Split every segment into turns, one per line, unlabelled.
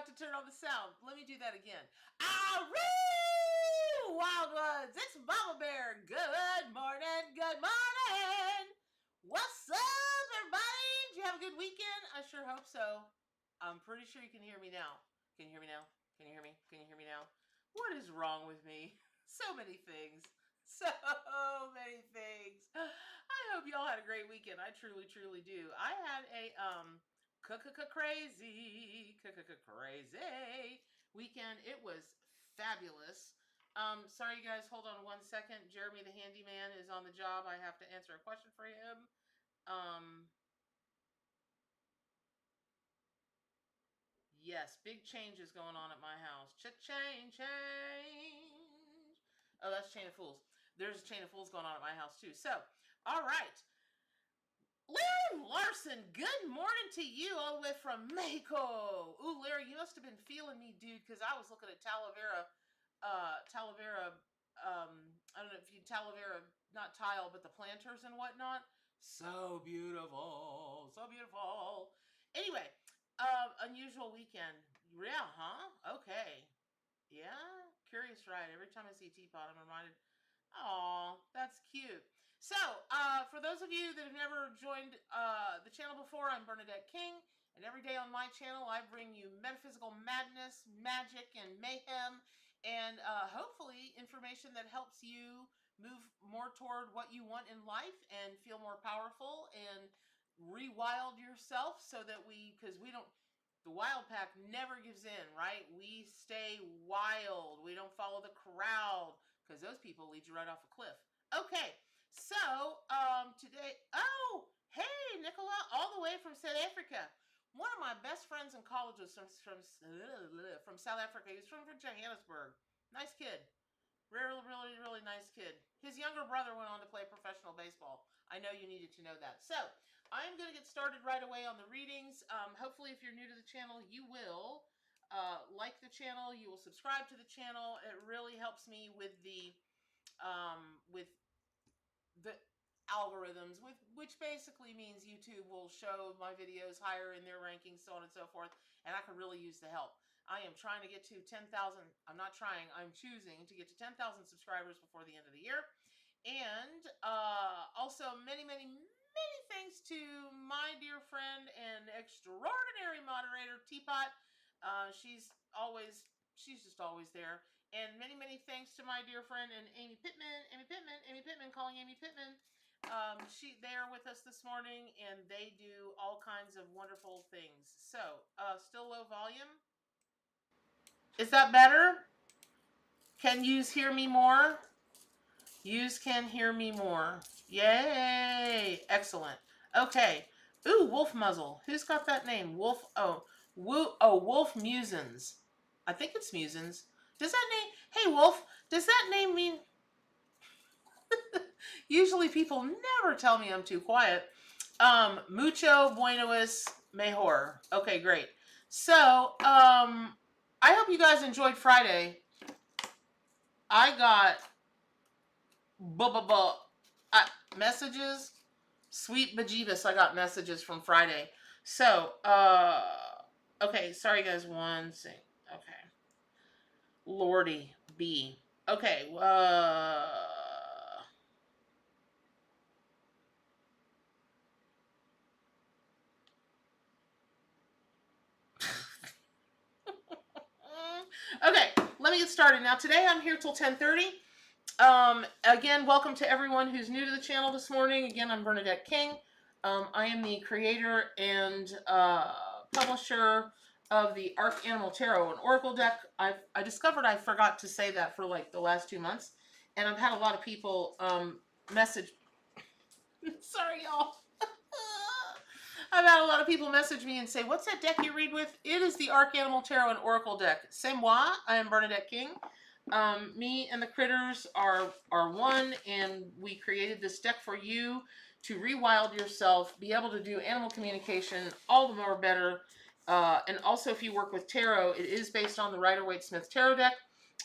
forgot to turn on the sound. Let me do that again. Aries, wild ones. It's Mama Bear. Good morning. Good morning. What's up, everybody? Did you have a good weekend? I sure hope so. I'm pretty sure you can hear me now. Can you hear me now? Can you hear me? Can you hear me now? What is wrong with me? So many things. So many things. I hope y'all had a great weekend. I truly, truly do. I had a crazy weekend. It was fabulous. Sorry, you guys. Hold on one second. Jeremy, the handyman, is on the job. I have to answer a question for him. Yes, big changes going on at my house. Change. Oh, that's Chain of Fools. There's a Chain of Fools going on at my house too. So, all right. Larry Larson, good morning to you all the way from Mexico. Ooh, Larry, you must have been feeling me, dude, because I was looking at Talavera, I don't know if you Talavera, not tile, but the planters and whatnot. So beautiful. So beautiful. Anyway, unusual weekend. Yeah, huh? Okay. Yeah, curious, right? Every time I see Teapot, I'm reminded, oh, that's cute. So, for those of you that have never joined the channel before, I'm Bernadette King, and every day on my channel, I bring you metaphysical madness, magic, and mayhem, and hopefully information that helps you move more toward what you want in life and feel more powerful and rewild yourself so that because we don't, the wild pack never gives in, right? We stay wild. We don't follow the crowd because those people lead you right off a cliff. Okay, so today, oh, hey, Nicola, all the way from South Africa. One of my best friends in college was from South Africa. He was from Johannesburg. Nice kid. Really, really, really nice kid. His younger brother went on to play professional baseball. I know you needed to know that. So, I'm going to get started right away on the readings. Hopefully, if you're new to the channel, you will like the channel. You will subscribe to the channel. It really helps me with the algorithms, which basically means YouTube will show my videos higher in their rankings, so on and so forth. And I could really use the help. I am trying to get to 10,000. I'm not trying. I'm choosing to get to 10,000 subscribers before the end of the year. And also many, many, many thanks to my dear friend and extraordinary moderator, Teapot. She's just always there. And many, many thanks to my dear friend and Amy Pittman, calling Amy Pittman. They are with us this morning, and they do all kinds of wonderful things. So, still low volume. Is that better? Can yous hear me more? Yous can hear me more. Yay! Excellent. Okay. Ooh, Wolf Muzzle. Who's got that name? Wolf. Wolf Musins. I think it's Musins. Does that name? Hey, Wolf. Does that name mean? Usually people never tell me I'm too quiet. Mucho buenos mejor. Okay, great. So, I hope you guys enjoyed Friday. I got messages. Sweet bejeebus, I got messages from Friday. So, okay, sorry guys, one thing. Okay. Lordy B. Okay, okay, let me get started. Now, today I'm here till 10:30. Again, welcome to everyone who's new to the channel this morning. Again, I'm Bernadette King. I am the creator and publisher of the Arc Animal Tarot and Oracle deck. I discovered I forgot to say that for like the last 2 months, and I've had a lot of people message. Sorry, y'all. I've had a lot of people message me and say, "What's that deck you read with?" It is the Arc Animal Tarot and Oracle deck. C'est moi. I am Bernadette King. Me and the critters are one, and we created this deck for you to rewild yourself, be able to do animal communication all the more better. And also, if you work with tarot, it is based on the Rider Waite Smith tarot deck,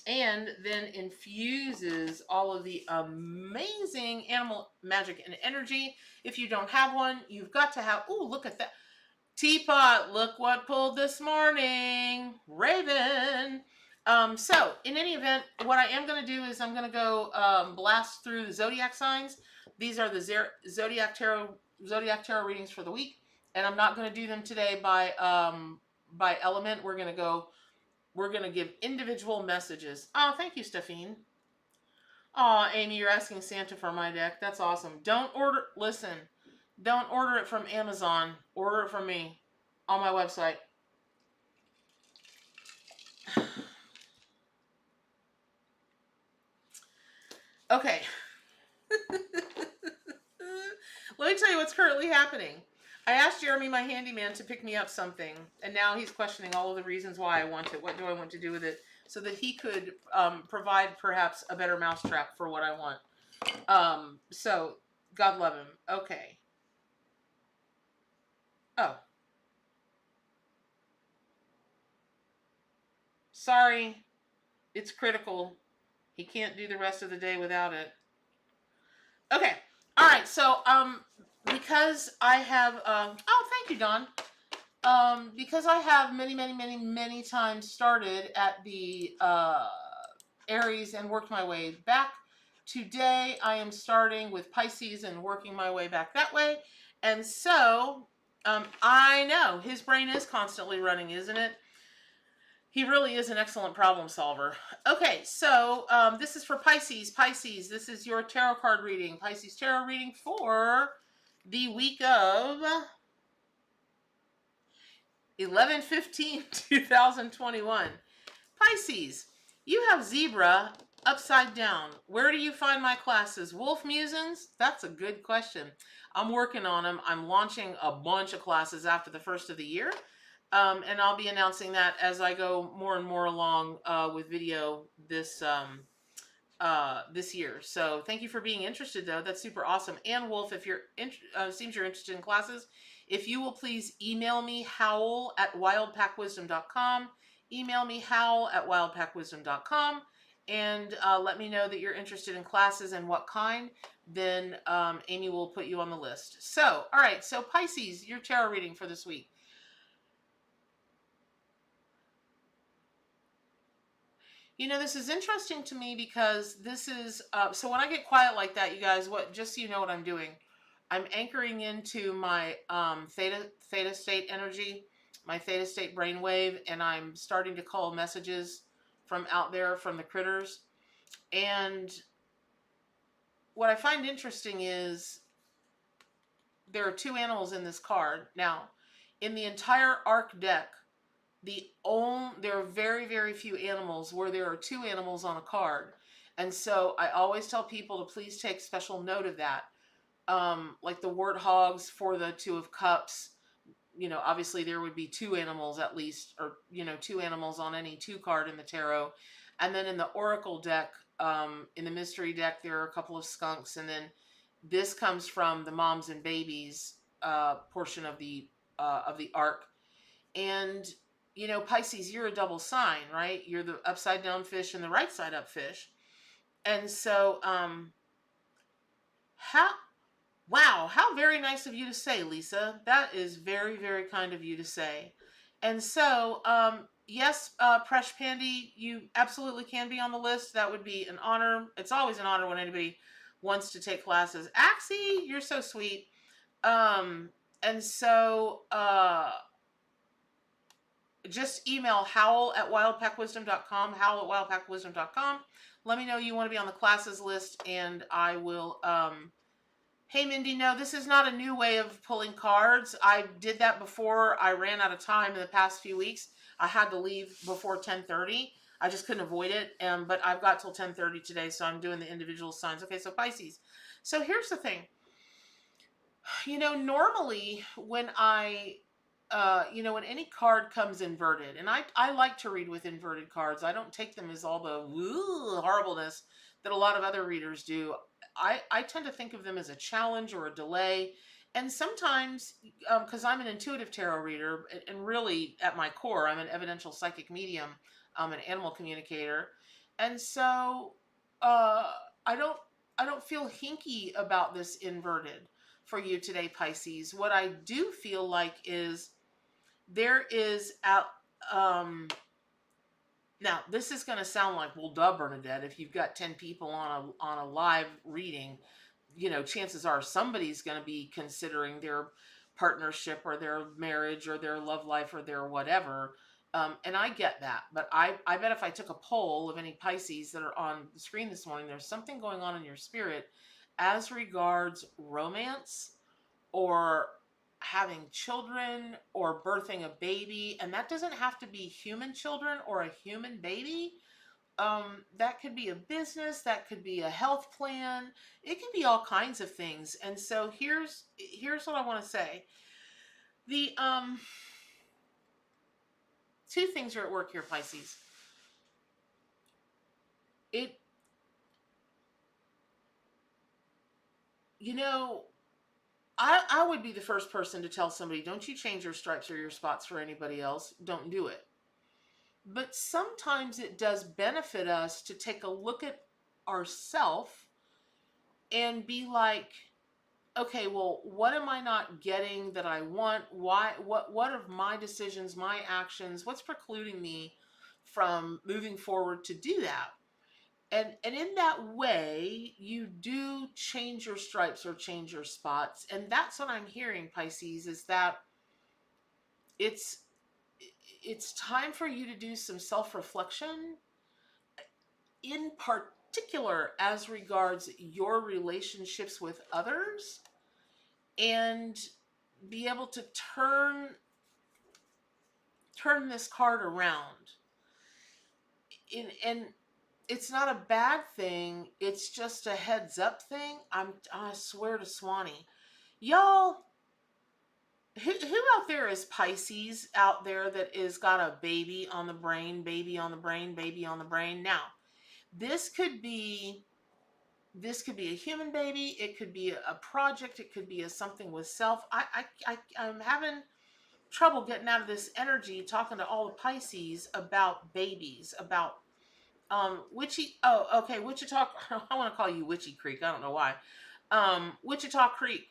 and then infuses all of the amazing animal magic and energy. If you don't have one, you've got to have. Ooh, look at that. Teapot, look what pulled this morning. Raven. So, in any event, what I am going to do is I'm going to go blast through the zodiac signs. These are the zodiac tarot readings for the week, and I'm not going to do them today by element. We're going to give individual messages. Oh, thank you, Stephine. Oh, Amy, you're asking Santa for my deck. That's awesome. Don't order it from Amazon. Order it from me on my website. Okay. Let me tell you what's currently happening. I asked Jeremy, my handyman, to pick me up something, and now he's questioning all of the reasons why I want it. What do I want to do with it? So that he could provide perhaps a better mousetrap for what I want. So, God love him. Okay. Oh. Sorry. It's critical. He can't do the rest of the day without it. Okay. All right. So, because I have, oh, thank you, Don. Because I have many times started at the Aries and worked my way back. Today, I am starting with Pisces and working my way back that way. And so, I know his brain is constantly running, isn't it? He really is an excellent problem solver. Okay, so this is for Pisces. Pisces, this is your tarot card reading. Pisces tarot reading for the week of 11/15/2021. Pisces, you have zebra upside down. Where do you find my classes? Wolf Musings? That's a good question. I'm working on them. I'm launching a bunch of classes after the first of the year. And I'll be announcing that as I go more and more along with video this year. So thank you for being interested, though. That's super awesome. And Wolf, if you're seems you're interested in classes, if you will please email me, howl@wildpackwisdom.com. Email me, howl@wildpackwisdom.com, and let me know that you're interested in classes and what kind. Then Amy will put you on the list. So, all right. So Pisces, your tarot reading for this week. You know, this is interesting to me because this is, so when I get quiet like that, you guys, just so you know what I'm doing, I'm anchoring into my theta state energy, my theta state brainwave, and I'm starting to call messages from out there from the critters. And what I find interesting is there are two animals in this card. Now, in the entire ARC deck, there are very few animals where there are two animals on a card. And so I always tell people to please take special note of that. Like the warthogs for the Two of Cups, you know, obviously there would be two animals at least, or, you know, two animals on any two card in the tarot. And then in the Oracle deck, in the mystery deck, there are a couple of skunks. And then this comes from the moms and babies portion of the arc. And you know, Pisces, you're a double sign, right? You're the upside down fish and the right side up fish. And so, how very nice of you to say, Lisa. That is very kind of you to say. And so, yes, Presh Pandy, you absolutely can be on the list. That would be an honor. It's always an honor when anybody wants to take classes. Axie, you're so sweet. And so, just email howl@wildpackwisdom.com, howl@wildpackwisdom.com. Let me know you want to be on the classes list, and I will, hey, Mindy, no, this is not a new way of pulling cards. I did that before. I ran out of time in the past few weeks. I had to leave before 10:30. I just couldn't avoid it, but I've got till 10:30 today, so I'm doing the individual signs. Okay, so Pisces. So here's the thing. You know, normally when you know, when any card comes inverted, and I like to read with inverted cards. I don't take them as all the horribleness that a lot of other readers do. I tend to think of them as a challenge or a delay. And sometimes, because I'm an intuitive tarot reader, and really at my core, I'm an evidential psychic medium, I'm an animal communicator. And so I don't feel hinky about this inverted for you today, Pisces. What I do feel like is there is out, now this is going to sound like, well, duh, Bernadette, if you've got 10 people on a live reading, chances are somebody's going to be considering their partnership or their marriage or their love life or their whatever. And I get that, but I bet if I took a poll of any Pisces that are on the screen this morning, there's something going on in your spirit as regards romance or having children or birthing a baby. And that doesn't have to be human children or a human baby. That could be a business, that could be a health plan, it can be all kinds of things. And so here's what I want to say. The two things are at work here, Pisces. I would be the first person to tell somebody, don't you change your stripes or your spots for anybody else. Don't do it. But sometimes it does benefit us to take a look at ourselves and be like, okay, well, what am I not getting that I want? Why? What are my decisions, my actions? What's precluding me from moving forward to do that? And in that way, you do change your stripes or change your spots. And that's what I'm hearing, Pisces, is that it's time for you to do some self-reflection, in particular as regards your relationships with others, and be able to turn this card around. And it's not a bad thing. It's just a heads up thing. I swear to Swanee, y'all, who out there is Pisces out there that is got a baby on the brain, baby on the brain, baby on the brain? Now, this could be a human baby. It could be a project. It could be something with self. I'm having trouble getting out of this energy talking to all the Pisces about babies, about Wichita. I want to call you Witchy Creek. I don't know why. Wichita Creek.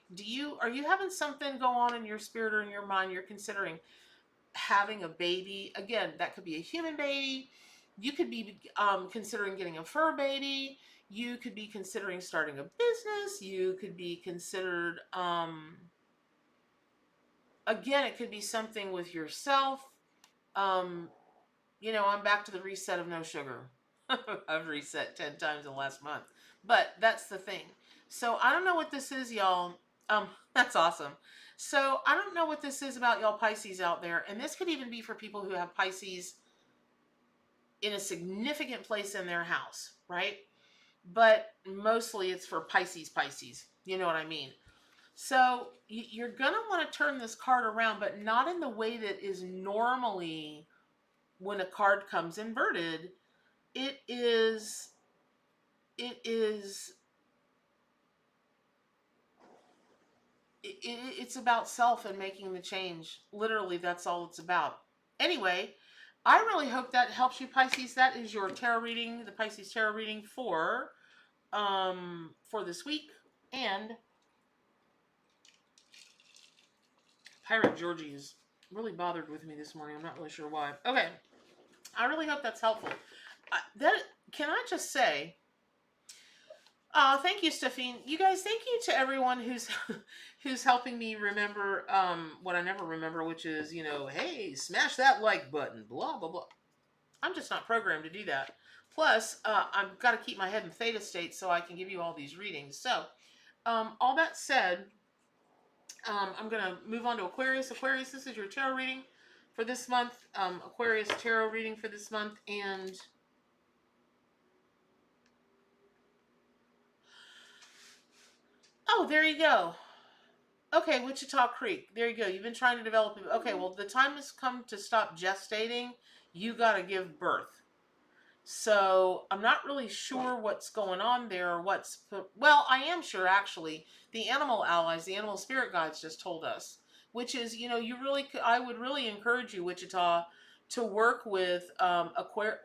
Are you having something go on in your spirit or in your mind? You're considering having a baby. Again, that could be a human baby. You could be considering getting a fur baby. You could be considering starting a business. You could be considered, again, it could be something with yourself. I'm back to the reset of no sugar. I've reset 10 times in the last month. But that's the thing. So I don't know what this is, y'all. That's awesome. So I don't know what this is about y'all Pisces out there. And this could even be for people who have Pisces in a significant place in their house, right? But mostly it's for Pisces. You know what I mean? So you're going to want to turn this card around, but not in the way that is normally when a card comes inverted. It's about self and making the change. Literally, that's all it's about. Anyway, I really hope that helps you, Pisces. That is your tarot reading, the Pisces tarot reading for this week. And Pirate Georgie is really bothered with me this morning. I'm not really sure why. Okay, I really hope that's helpful. Can I just say, thank you, Stephine. You guys, thank you to everyone who's helping me remember what I never remember, which is, hey, smash that like button, blah, blah, blah. I'm just not programmed to do that. Plus, I've got to keep my head in theta state so I can give you all these readings. So, all that said, I'm going to move on to Aquarius. Aquarius, this is your tarot reading for this month. Aquarius tarot reading for this month. And oh, there you go. Okay, Wichita Creek. There you go. You've been trying to develop. Okay, well, the time has come to stop gestating. You got to give birth. So I'm not really sure what's going on there. Well, I am sure, actually. The animal allies, the animal spirit guides just told us, which is, I would really encourage you, Wichita, to work with Aquarius,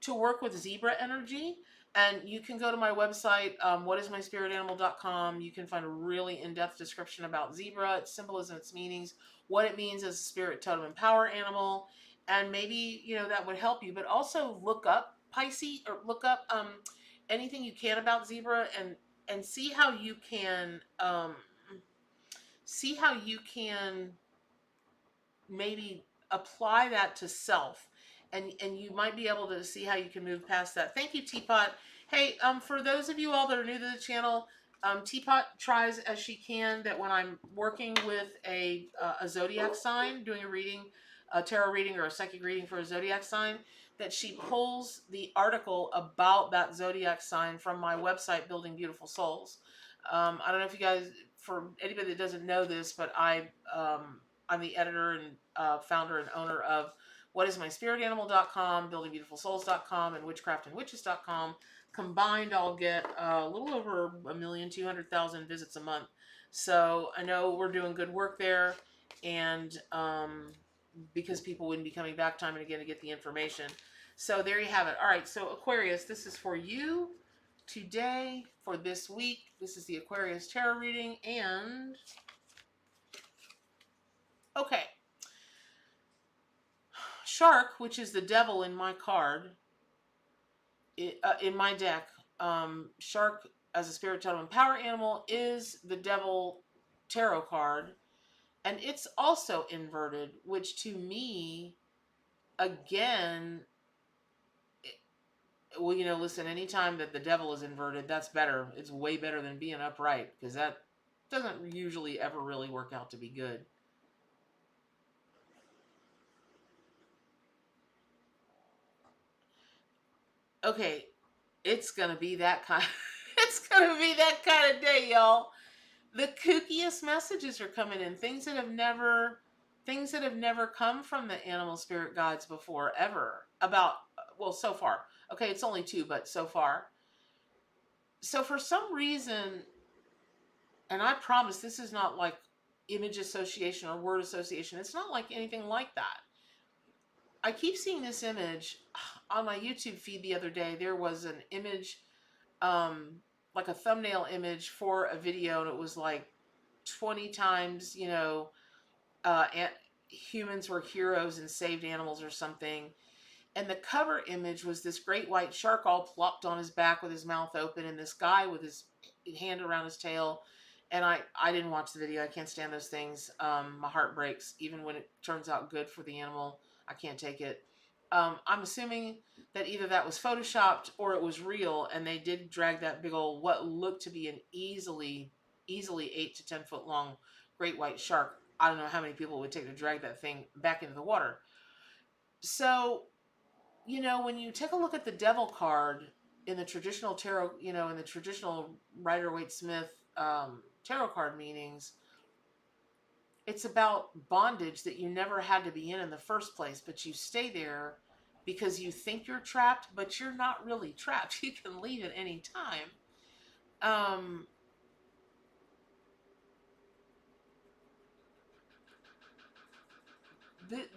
to work with zebra energy. And you can go to my website, whatismyspiritanimal.com. You can find a really in-depth description about zebra, its symbolism, its meanings, what it means as a spirit, totem, and power animal. And maybe, you know, that would help you. But also look up Pisces, or look up anything you can about zebra, and see how you can maybe apply that to self, and you might be able to see how you can move past that. Thank you, Teapot. Hey, for those of you all that are new to the channel, Teapot tries as she can that when I'm working with a zodiac sign, doing a reading, a tarot reading or a psychic reading for a zodiac sign, that she pulls the article about that zodiac sign from my website, Building Beautiful Souls. I don't know if you guys, for anybody that doesn't know this, but I'm the editor and founder and owner of whatismyspiritanimal.com, buildingbeautifulsouls.com, and witchcraftandwitches.com. Combined, I'll get a little over 1,200,000 visits a month. So I know we're doing good work there, and because people wouldn't be coming back time and again to get the information. So there you have it. All right, so Aquarius, this is for you today, for this week. This is the Aquarius tarot reading, and okay. Shark, which is the devil in my card, in my deck, Shark as a spirit, totem, and power animal is the devil tarot card, and it's also inverted, which to me, again, well, you know, listen, anytime that the devil is inverted, that's better. It's way better than being upright, because that doesn't usually ever really work out to be good. Okay, it's gonna be that kind. It's gonna be that kind of day, y'all. The kookiest messages are coming in. Things that have never come from the animal spirit guides before, ever. About, well, so far. Okay, it's only 2, but so far. So for some reason, and I promise this is not like image association or word association. It's not like anything like that. I keep seeing this image on my YouTube feed. The other day there was an image, like a thumbnail image for a video, and it was like 20 times, you know, humans were heroes and saved animals or something. And the cover image was this great white shark all plopped on his back with his mouth open, and this guy with his hand around his tail. And I didn't watch the video. I can't stand those things. My heart breaks, even when it turns out good for the animal. I can't take it. I'm assuming that either that was photoshopped or it was real, and they did drag that big old, what looked to be an easily 8 to 10 foot long great white shark. I don't know how many people it would take to drag that thing back into the water. So, you know, when you take a look at the devil card in the traditional tarot, you know, in the traditional Rider Waite Smith tarot card meanings, it's about bondage that you never had to be in the first place, but you stay there because you think you're trapped, but you're not really trapped. You can leave at any time.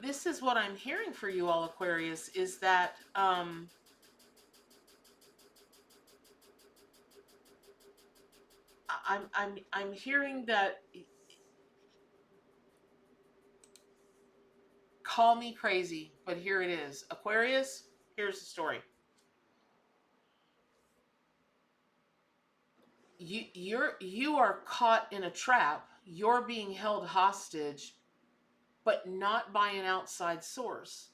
This is what I'm hearing for you all, Aquarius, is that I'm hearing that. Call me crazy, but here it is. Aquarius, here's the story. You are caught in a trap. You're being held hostage, but not by an outside source.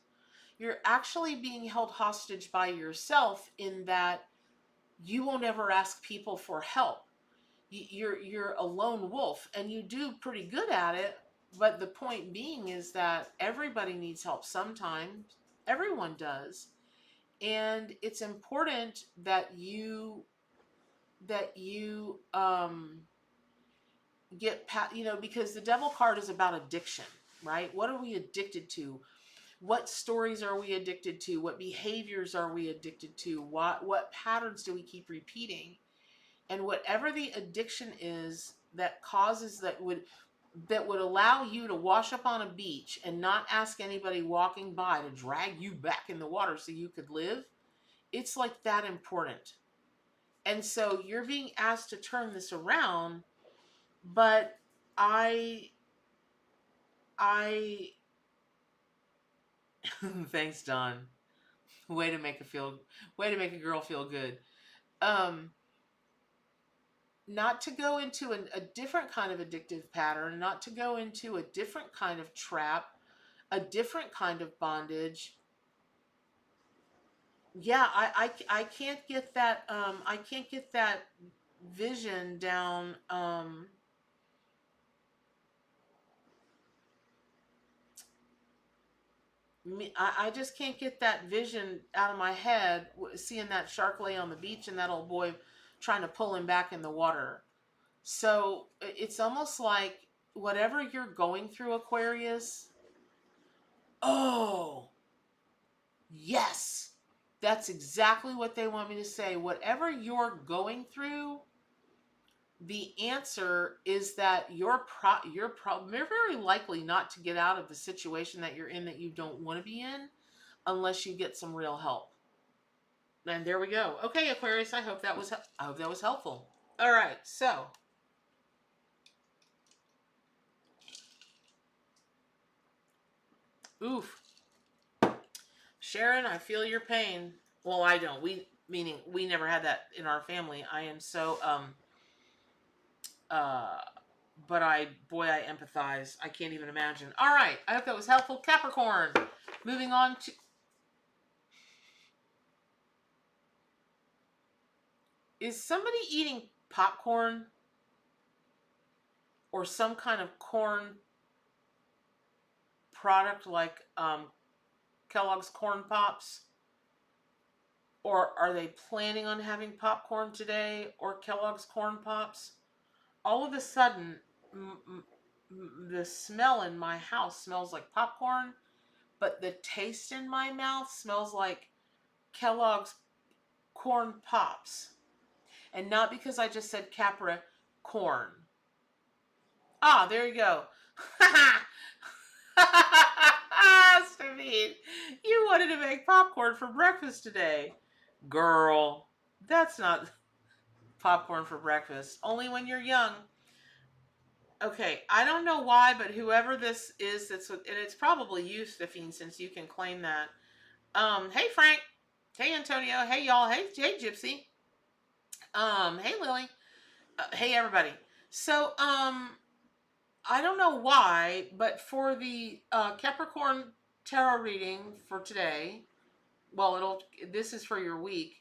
You're actually being held hostage by yourself, in that you won't ever ask people for help. You're a lone wolf, and you do pretty good at it. But the point being is that everybody needs help sometimes. Everyone does. And it's important that you get past, you know, because the devil card is about addiction, right? What are we addicted to? What stories are we addicted to? What behaviors are we addicted to? What patterns do we keep repeating? And whatever the addiction is that causes, that would allow you to wash up on a beach and not ask anybody walking by to drag you back in the water so you could live, it's like that important. And so you're being asked to turn this around, but I thanks, Don. Way to make a girl feel good. Um, not to go into a different kind of addictive pattern, not to go into a different kind of trap, a different kind of bondage. Yeah, I can't get that I can't get that vision down. I just can't get that vision out of my head, seeing that shark lay on the beach and that old boy trying to pull him back in the water. So it's almost like whatever you're going through, Aquarius. Oh, yes. That's exactly what they want me to say. Whatever you're going through, the answer is that you're very likely not to get out of the situation that you're in that you don't want to be in unless you get some real help. And there we go. Okay, Aquarius, I hope that was helpful. All right, so oof. Sharon, I feel your pain. Well, I don't. Meaning we never had that in our family. I am so uh but I empathize. I can't even imagine. All right, I hope that was helpful. Capricorn. Moving on to, is somebody eating popcorn or some kind of corn product like Kellogg's Corn Pops? Or are they planning on having popcorn today or Kellogg's Corn Pops? All of a sudden, the smell in my house smells like popcorn, but the taste in my mouth smells like Kellogg's Corn Pops. And not because I just said Capricorn. Ah, there you go. Stevie, you wanted to make popcorn for breakfast today. Girl, that's not popcorn for breakfast. Only when you're young. Okay, I don't know why, but whoever this is, and it's probably you, Stephine, since you can claim that. Hey Frank, hey Antonio, hey y'all, hey Gypsy, hey Lily, hey everybody. So, I don't know why, but for the Capricorn tarot reading for today, well, this is for your week.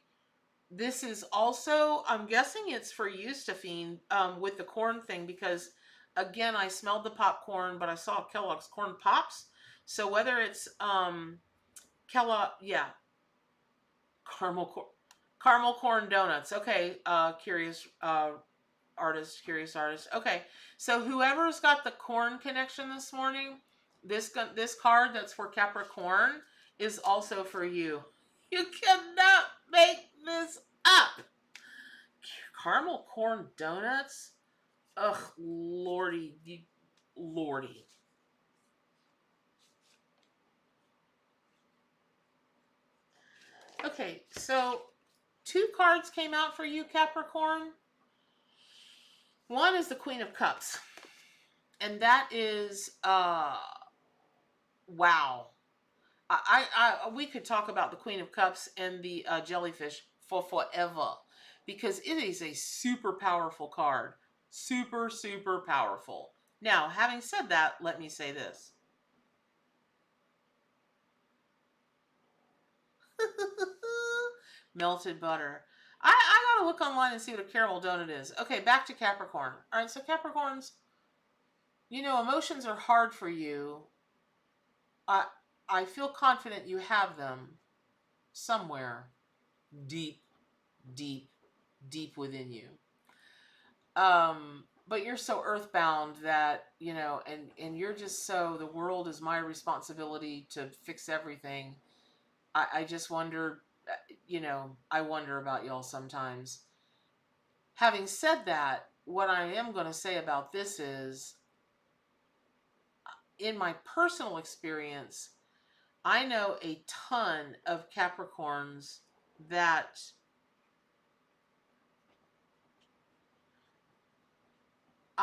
This is also, I'm guessing it's for you, Stephine, with the corn thing, because again, I smelled the popcorn, but I saw Kellogg's Corn Pops. So whether it's Kellogg, yeah, caramel corn donuts. Okay, curious artist. Okay, so whoever's got the corn connection this morning, this card that's for Capricorn is also for you. You cannot make this up. Caramel corn donuts? Ugh, lordy. Lordy. Okay, so 2 cards came out for you, Capricorn. One is the Queen of Cups. And that is, wow. We could talk about the Queen of Cups and the jellyfish for forever, because it is a super powerful card. Super, super powerful. Now, having said that, let me say this. Melted butter. I gotta look online and see what a caramel donut is. Okay, back to Capricorn. All right, so Capricorns, emotions are hard for you. I feel confident you have them somewhere deep, deep, deep within you. But you're so earthbound that, and you're just so, the world is my responsibility to fix everything. I just wonder, I wonder about y'all sometimes. Having said that, what I am going to say about this is, in my personal experience, I know a ton of Capricorns that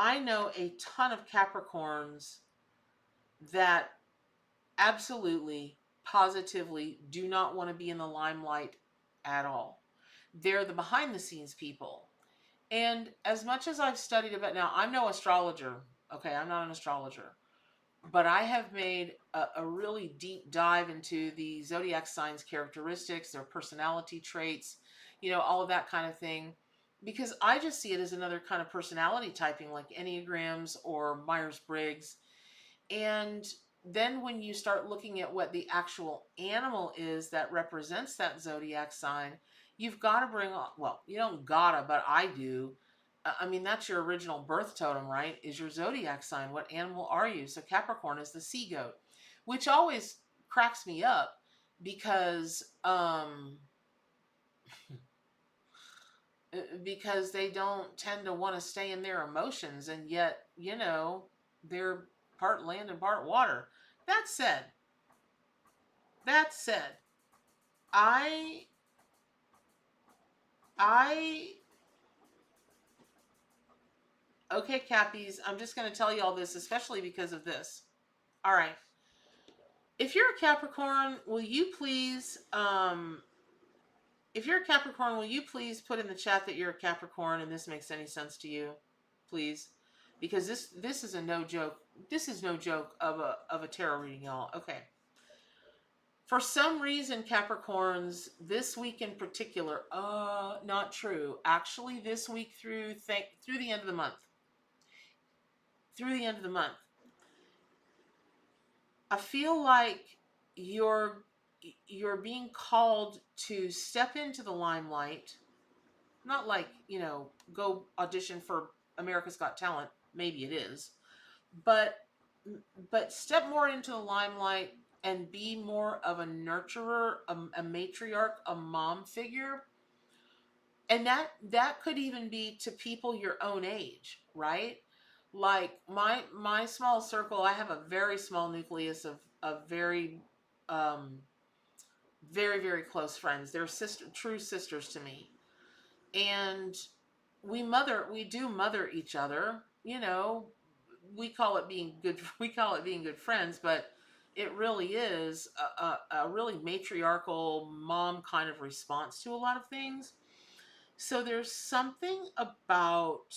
I know a ton of Capricorns that absolutely, positively do not want to be in the limelight at all. They're the behind the scenes people. And as much as I've studied about, now I'm no astrologer, okay, I'm not an astrologer, but I have made a really deep dive into the zodiac signs characteristics, their personality traits, all of that kind of thing, because I just see it as another kind of personality typing like Enneagrams or Myers-Briggs. And then when you start looking at what the actual animal is that represents that zodiac sign, you've got to bring on, well, you don't gotta, but I do. I mean, that's your original birth totem, right? Is your zodiac sign. What animal are you? So Capricorn is the sea goat, which always cracks me up because they don't tend to want to stay in their emotions, and yet, they're part land and part water. That said, that said, I I okay, Cappies, I'm just going to tell you all this, especially because of this. All right. If you're a Capricorn, will you please if you're a Capricorn, will you please put in the chat that you're a Capricorn and this makes any sense to you? Please. Because this is a no joke. This is no joke of a tarot reading, y'all. Okay. For some reason, Capricorns, this week in particular, not true. Actually, this week through the end of the month. Through the end of the month. I feel like you're being called to step into the limelight. Not like, go audition for America's Got Talent. Maybe it is. But step more into the limelight and be more of a nurturer, a matriarch, a mom figure. And that could even be to people your own age, right? Like my small circle, I have a very small nucleus of very very, very close friends. They're true sisters to me. And we do mother each other, we call it being good friends, but it really is a really matriarchal mom kind of response to a lot of things. So there's something about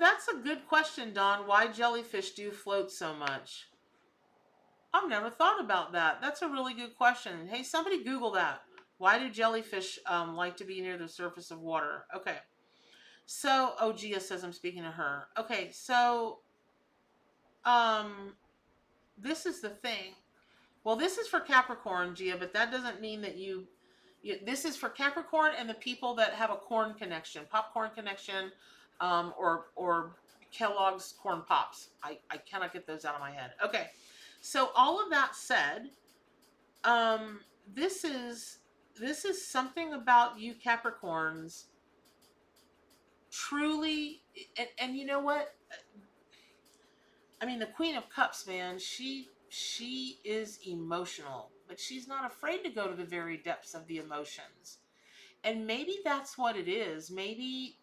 that's a good question, Don. Why jellyfish do float so much? I've never thought about that. That's a really good question. Hey, somebody Google that. Why do jellyfish like to be near the surface of water? Okay. So, oh, Gia says I'm speaking to her. Okay, so, this is the thing. Well, this is for Capricorn, Gia, but that doesn't mean that this is for Capricorn and the people that have a corn connection, popcorn connection, or Kellogg's Corn Pops. I cannot get those out of my head. Okay. So all of that said, this is something about you Capricorns truly, and you know what? I mean, the Queen of Cups, man, she is emotional, but she's not afraid to go to the very depths of the emotions. And maybe that's what it is. Maybe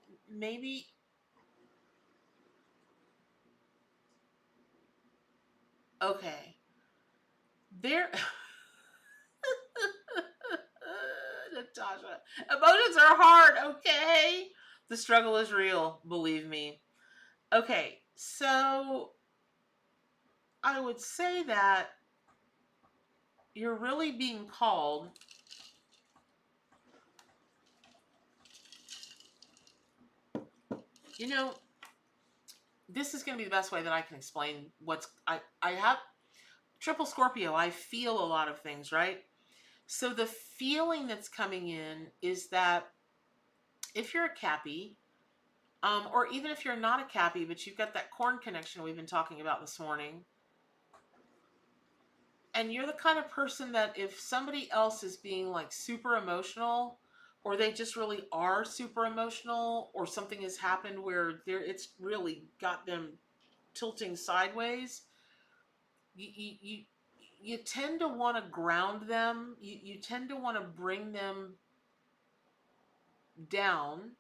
okay. There Natasha, emotions are hard, okay? The struggle is real, believe me. Okay, so I would say that you're really being called this is going to be the best way that I can explain I have triple Scorpio. I feel a lot of things, right? So the feeling that's coming in is that if you're a Cappy, or even if you're not a Cappy, but you've got that corn connection we've been talking about this morning, and you're the kind of person that if somebody else is being like super emotional, or they just really are super emotional, or something has happened where it's really got them tilting sideways, you tend to want to ground them. You tend to want to bring them down,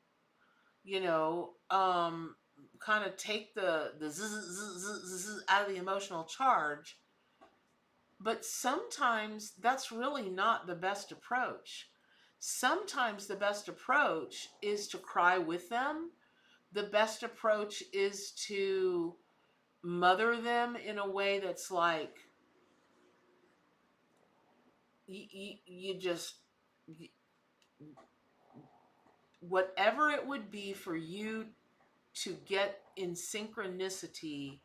kind of take the zzz out of the emotional charge. But sometimes that's really not the best approach. Sometimes the best approach is to cry with them. The best approach is to mother them in a way that's like, you just, whatever it would be for you to get in synchronicity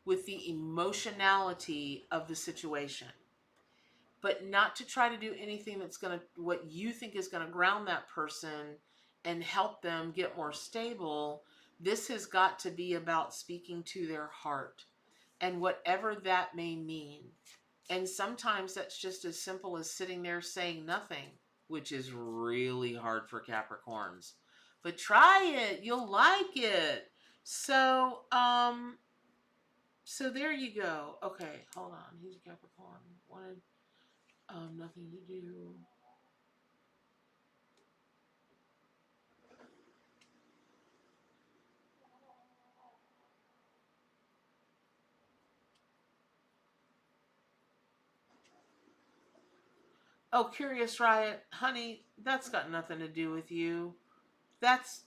with the emotionality of the situation, but not to try to do anything that's going to, what you think is going to ground that person and help them get more stable. This has got to be about speaking to their heart and whatever that may mean. And sometimes that's just as simple as sitting there saying nothing, which is really hard for Capricorns. But try it, you'll like it. So there you go. Okay, hold on. He's a Capricorn. Wanted nothing to do. Oh, Curious Riot, honey, that's got nothing to do with you. That's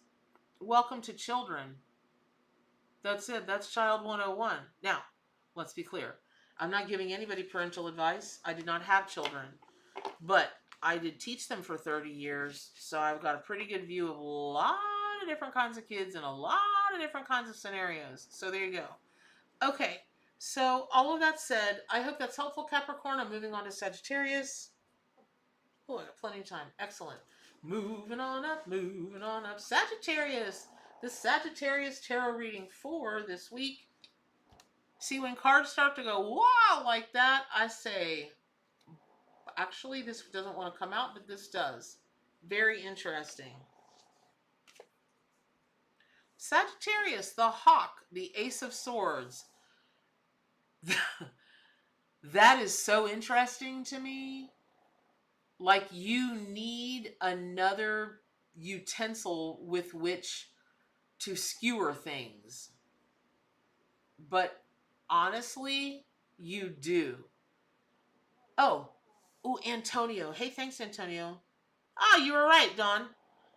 welcome to children. That's it. That's Child 101. Now, let's be clear. I'm not giving anybody parental advice. I did not have children, but I did teach them for 30 years, so I've got a pretty good view of a lot of different kinds of kids in a lot of different kinds of scenarios. So there you go. Okay, so all of that said, I hope that's helpful, Capricorn. I'm moving on to Sagittarius. Oh, I got plenty of time. Excellent. Moving on up, moving on up. Sagittarius. The Sagittarius tarot reading for this week. See, when cards start to go, wow, like that, I say, actually, this doesn't want to come out, but this does. Very interesting. Sagittarius, the hawk, the Ace of Swords. That is so interesting to me. Like, you need another utensil with which to skewer things. But honestly, you do. Oh, Antonio. Hey, thanks, Antonio. You were right, Dawn.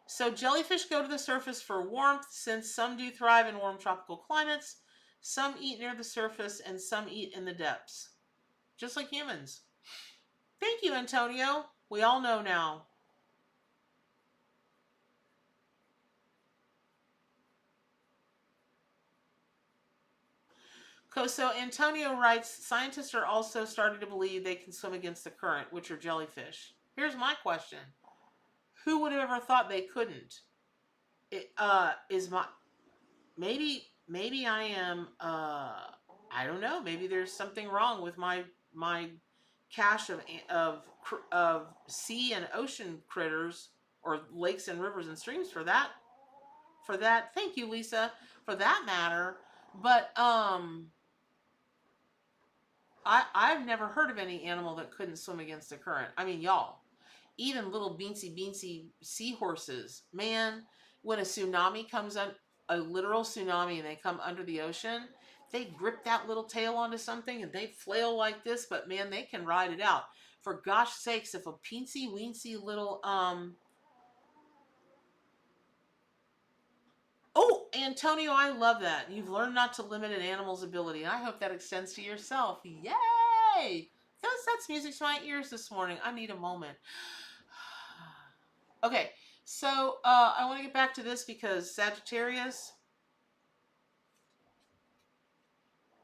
So jellyfish go to the surface for warmth, since some do thrive in warm tropical climates. Some eat near the surface and some eat in the depths. Just like humans. Thank you, Antonio. We all know now. So Antonio writes, scientists are also starting to believe they can swim against the current, which are jellyfish. Here's my question. Who would have ever thought they couldn't? Maybe I am, I don't know, maybe there's something wrong with my cache of sea and ocean critters, or lakes and rivers and streams for that. Thank you, Lisa, for that matter. But I've never heard of any animal that couldn't swim against the current. I mean, y'all, even little beansy seahorses, man, when a tsunami comes up, a literal tsunami, and they come under the ocean, they grip that little tail onto something and they flail like this, but man, they can ride it out. For gosh sakes, if a weensy little oh, Antonio, I love that. You've learned not to limit an animal's ability. I hope that extends to yourself. Yay! That's music to my ears this morning. I need a moment. Okay, so I want to get back to this because Sagittarius,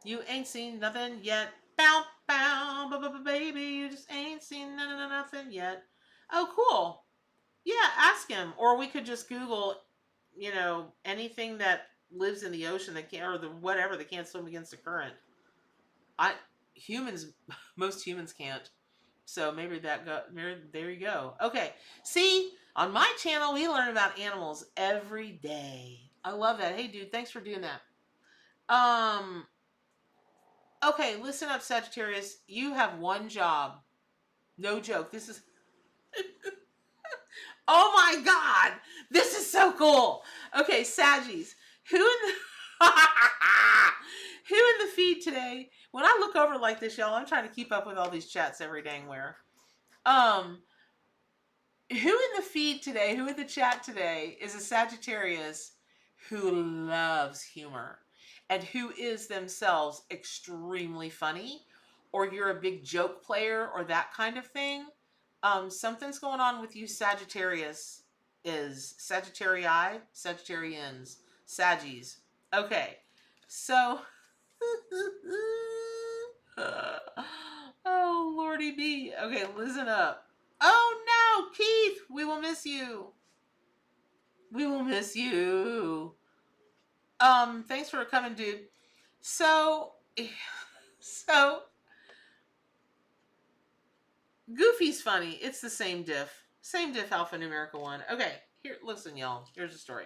you ain't seen nothing yet. Bow, bow, baby, you just ain't seen nothing yet. Oh, cool. Yeah, ask him. Or we could just Google, anything that lives in the ocean that can't, or whatever, that can't swim against the current. Most humans can't. So maybe there you go. Okay. See, on my channel, we learn about animals every day. I love that. Hey, dude, thanks for doing that. Okay, listen up, Sagittarius. You have one job. No joke. This is... Oh my God. This is so cool. Okay, Saggies. Who in the... Who in the feed today? When I look over like this, y'all, I'm trying to keep up with all these chats every dang where. Who in the feed today, who in the chat today is a Sagittarius who loves humor and who is themselves extremely funny, or you're a big joke player or that kind of thing? Something's going on with you, Sagittarius. Is Sagittarii, Sagittarians, Saggies. Okay, so oh lordy me. Okay, listen up. Oh no, Keith, we will miss you. We will miss you. Thanks for coming, dude. So Goofy's funny. It's the same diff. Same diff, alphanumerical 1. Okay, here, listen, y'all. Here's the story.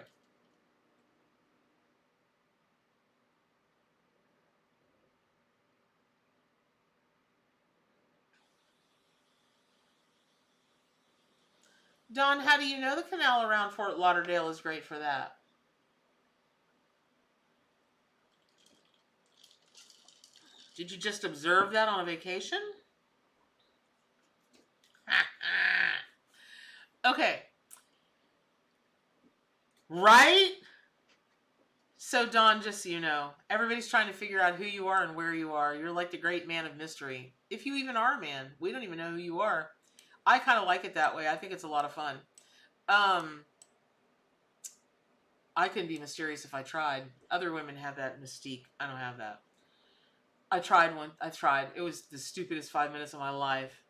Don, how do you know the canal around Fort Lauderdale is great for that? Did you just observe that on a vacation? Okay. Right? So, Don, just so you know, everybody's trying to figure out who you are and where you are. You're like the great man of mystery. If you even are a man, we don't even know who you are. I kind of like it that way. I think it's a lot of fun. I couldn't be mysterious if I tried. Other women have that mystique. I don't have that. I tried one. I tried. It was the stupidest 5 minutes of my life.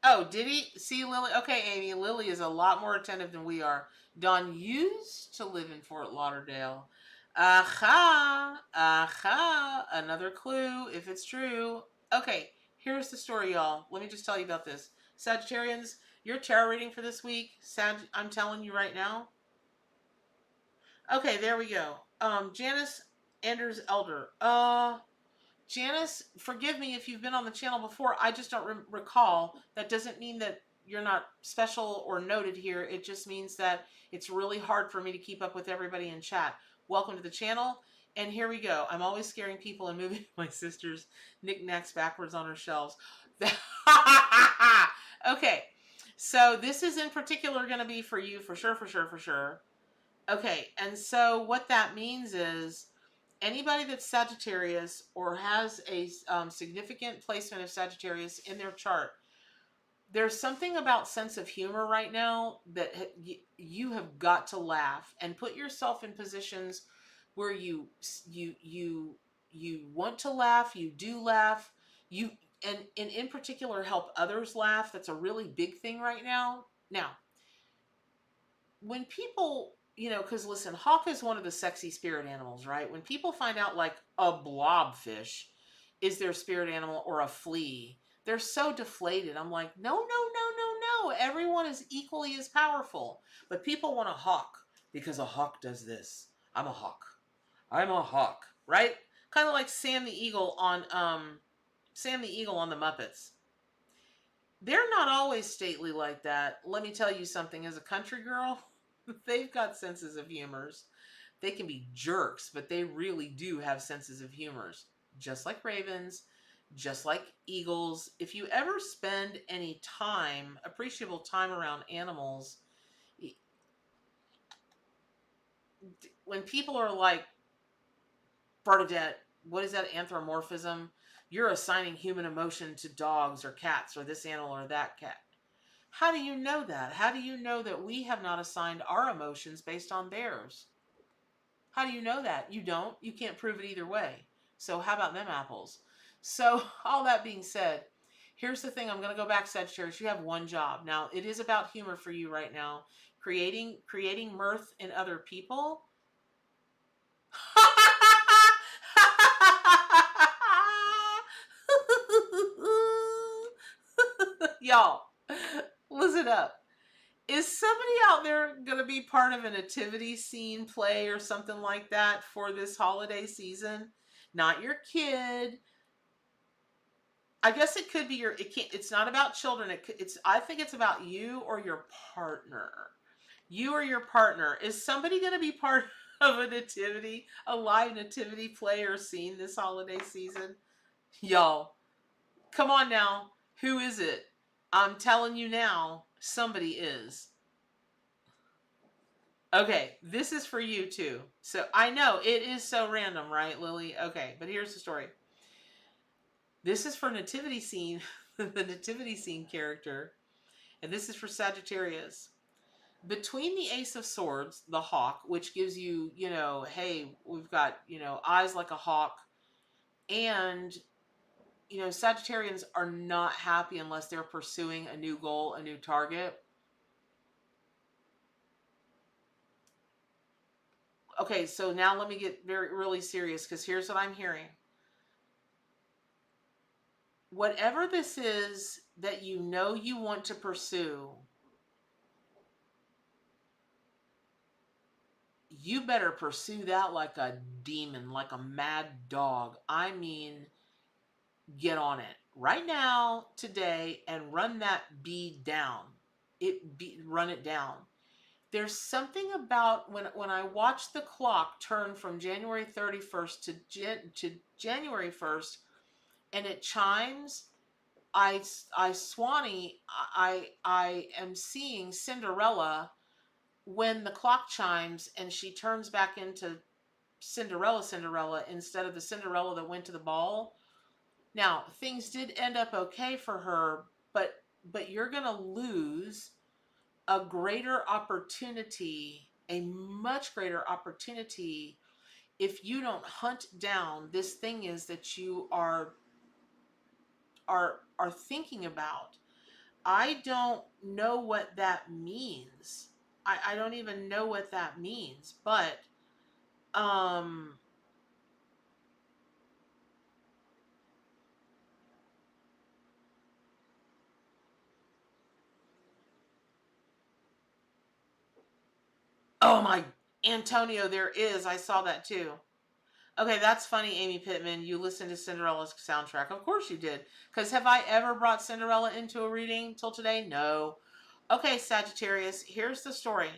Oh, did he? See, Lily? Okay, Amy, Lily is a lot more attentive than we are. Dawn used to live in Fort Lauderdale. Aha! Aha! Another clue, if it's true. Okay, here's the story, y'all. Let me just tell you about this. Sagittarians, your tarot reading for this week, I'm telling you right now. Okay, there we go. Janice Anders Elder. Janice, forgive me if you've been on the channel before. I just don't recall. That doesn't mean that you're not special or noted here. It just means that it's really hard for me to keep up with everybody in chat. Welcome to the channel. And here we go. I'm always scaring people and moving my sister's knickknacks backwards on her shelves. Okay. So this is in particular going to be for you for sure, for sure, for sure. Okay. And so what that means is anybody that's Sagittarius or has a significant placement of Sagittarius in their chart, there's something about sense of humor right now that you have got to laugh and put yourself in positions where you want to laugh, you do laugh, and in particular help others laugh. That's a really big thing right now. Now, when people, because listen, hawk is one of the sexy spirit animals, right? When people find out like a blobfish is their spirit animal or a flea, they're so deflated. I'm like, no. Everyone is equally as powerful. But people want a hawk because a hawk does this. I'm a hawk, right? Kind of like Sam the Eagle on the Muppets. They're not always stately like that. Let me tell you something. As a country girl, they've got senses of humors. They can be jerks, but they really do have senses of humors. Just like ravens, just like eagles. If you ever spend any time, appreciable time around animals, when people are like, Bernadette, what is that anthropomorphism? You're assigning human emotion to dogs or cats or this animal or that cat. How do you know that? How do you know that we have not assigned our emotions based on theirs? How do you know that? You don't. You can't prove it either way. So how about them apples? So all that being said, here's the thing. I'm going to go back, Sagittarius. You have one job. Now, it is about humor for you right now. Creating mirth in other people. Y'all, listen up. Is somebody out there going to be part of a nativity scene play or something like that for this holiday season? not your kid. I guess it could be your, it can't, it's not about children. I think it's about you or your partner. You or your partner. Is somebody going to be part of a nativity, a live nativity play or scene this holiday season? Y'all, come on now. Who is it? I'm telling you now, somebody is. Okay, this is for you too. So I know it is so random, right, Lily? Okay, but here's the story. This is for nativity scene, the nativity scene character, and this is for Sagittarius. Between the Ace of Swords, the hawk, which gives you, you know, hey, we've got, you know, eyes like a hawk, and, you know, Sagittarians are not happy unless they're pursuing a new goal, a new target. Okay, so now let me get really serious, because here's what I'm hearing. Whatever this is that you know you want to pursue, you better pursue that like a demon, like a mad dog. I mean, get on it right now, today, and run that bee down. Run it down. There's something about when I watch the clock turn from January 31st to January 1st, and it chimes. I Swanee, I am seeing Cinderella when the clock chimes and she turns back into Cinderella instead of the Cinderella that went to the ball. Now, things did end up okay for her, but you're going to lose a greater opportunity, a much greater opportunity, if you don't hunt down this thing is that you are thinking about. I don't know what that means. I don't even know what that means, but oh my, Antonio, there is. I saw that too. Okay, that's funny, Amy Pittman. You listened to Cinderella's soundtrack. Of course you did. Because have I ever brought Cinderella into a reading till today? No. Okay, Sagittarius, here's the story.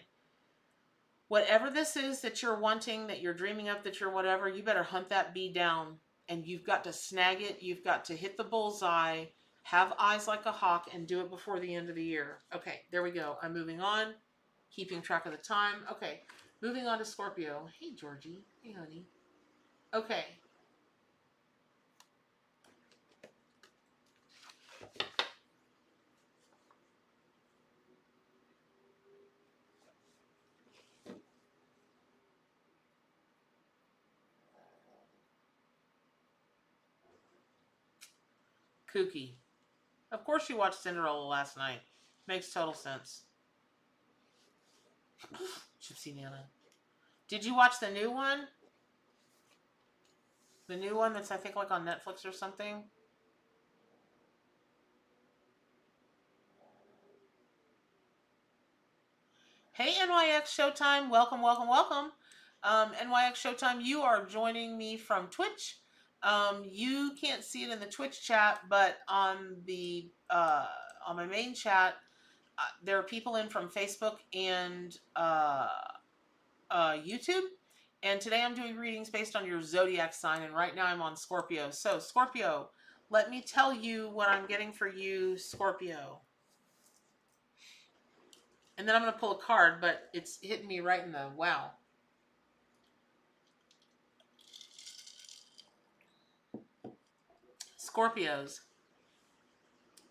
Whatever this is that you're wanting, that you're dreaming of, that you're whatever, you better hunt that bee down. And you've got to snag it. You've got to hit the bullseye, have eyes like a hawk, and do it before the end of the year. Okay, there we go. I'm moving on, keeping track of the time. Okay, moving on to Scorpio. Hey, Georgie. Hey, honey. Okay. Kooky. Of course you watched Cinderella last night. Makes total sense. Gypsy Nana. Did you watch the new one? The new one that's, I think, like on Netflix or something? Hey, NYX Showtime. Welcome, welcome, welcome. NYX Showtime, you are joining me from Twitch. You can't see it in the Twitch chat, but on my main chat, there are people in from Facebook and YouTube. And today I'm doing readings based on your zodiac sign, and right now I'm on Scorpio. So, Scorpio, let me tell you what I'm getting for you, Scorpio. And then I'm going to pull a card, but it's hitting me right in the wow. Scorpios,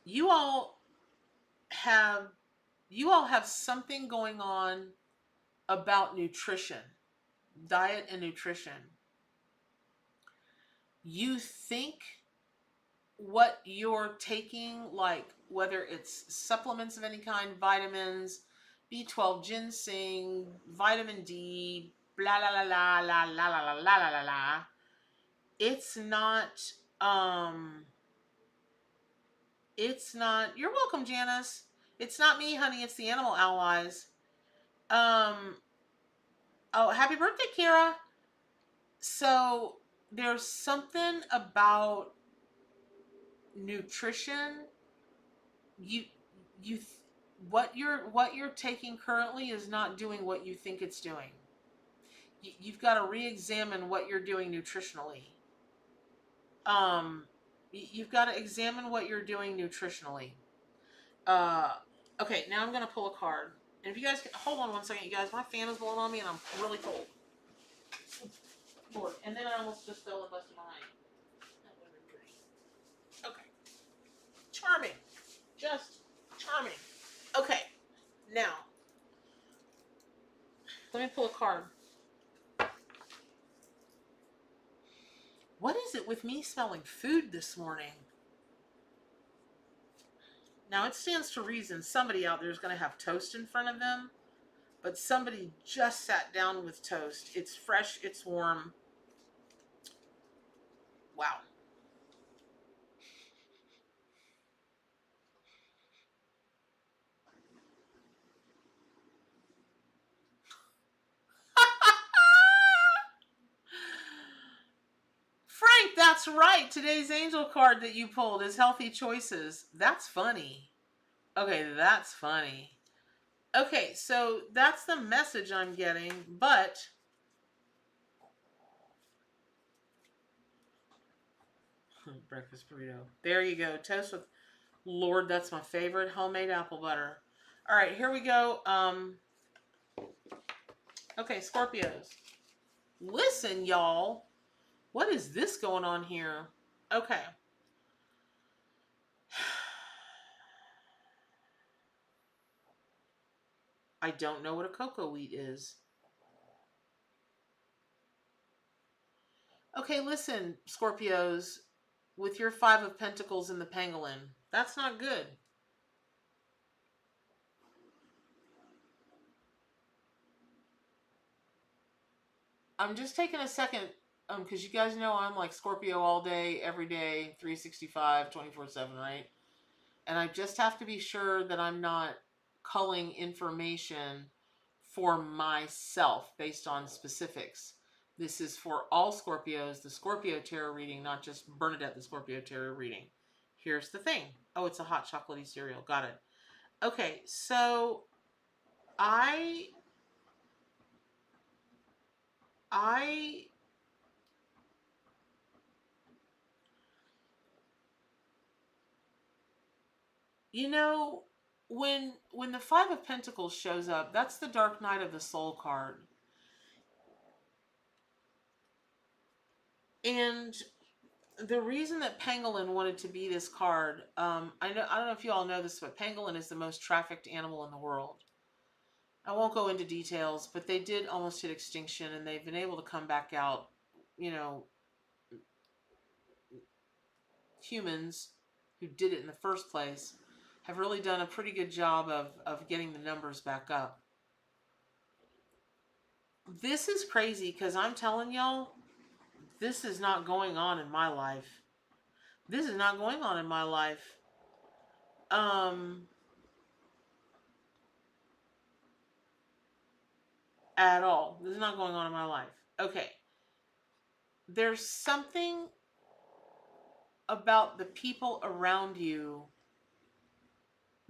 you all have something going on about nutrition, diet and nutrition. You think what you're taking, like whether it's supplements of any kind, vitamins, B12, ginseng, vitamin D, blah la la la la la la la la la la. It's not. It's not. You're welcome, Janice. It's not me, honey. It's the animal allies. Oh, happy birthday, Kira. So there's something about nutrition. You you what you're taking currently is not doing what you think it's doing. You've got to re-examine what you're doing nutritionally. Um, you've got to examine what you're doing nutritionally. Uh, okay, now I'm gonna pull a card. And if you guys can, hold on one second, you guys. My fan is blowing on me, and I'm really cold. Lord. And then I almost just fell and busted my eye. That would have been pretty. Okay. Charming. Just charming. Okay. Now, let me pull a card. What is it with me smelling food this morning? Now, it stands to reason somebody out there is going to have toast in front of them, but somebody just sat down with toast. It's fresh, it's warm. Wow. Frank, that's right. Today's angel card that you pulled is Healthy Choices. That's funny. Okay, that's funny. Okay, so that's the message I'm getting, but breakfast burrito. There you go. Toast with Lord, that's my favorite homemade apple butter. All right, here we go. Okay, Scorpios. Listen, y'all. What is this going on here? Okay. I don't know what a cocoa wheat is. Okay, listen, Scorpios, with your 5 of Pentacles in the pangolin, that's not good. I'm just taking a second, because you guys know I'm like Scorpio all day, every day, 365, 24/7, right? And I just have to be sure that I'm not culling information for myself based on specifics. This is for all Scorpios, the Scorpio tarot reading, not just Bernadette the Scorpio tarot reading. Here's the thing. Oh, it's a hot chocolatey cereal. Got it. Okay, so I you know, when the 5 of Pentacles shows up, that's the Dark Night of the Soul card. And the reason that Pangolin wanted to be this card, I don't know if you all know this, but Pangolin is the most trafficked animal in the world. I won't go into details, but they did almost hit extinction, and they've been able to come back out. You know, humans who did it in the first place have really done a pretty good job of getting the numbers back up. This is crazy because I'm telling y'all, this is not going on in my life. This is not going on in my life. At all. This is not going on in my life. Okay. There's something about the people around you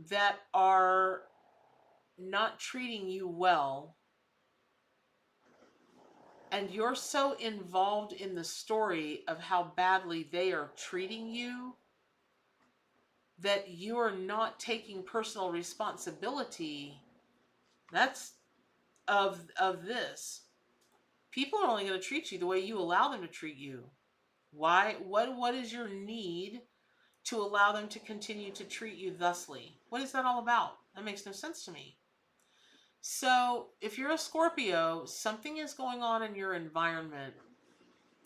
that are not treating you well, and you're so involved in the story of how badly they are treating you that you are not taking personal responsibility. That's of this. People are only going to treat you the way you allow them to treat you. Why? What is your need to allow them to continue to treat you thusly? What is that all about? That makes no sense to me. So if you're a Scorpio, something is going on in your environment.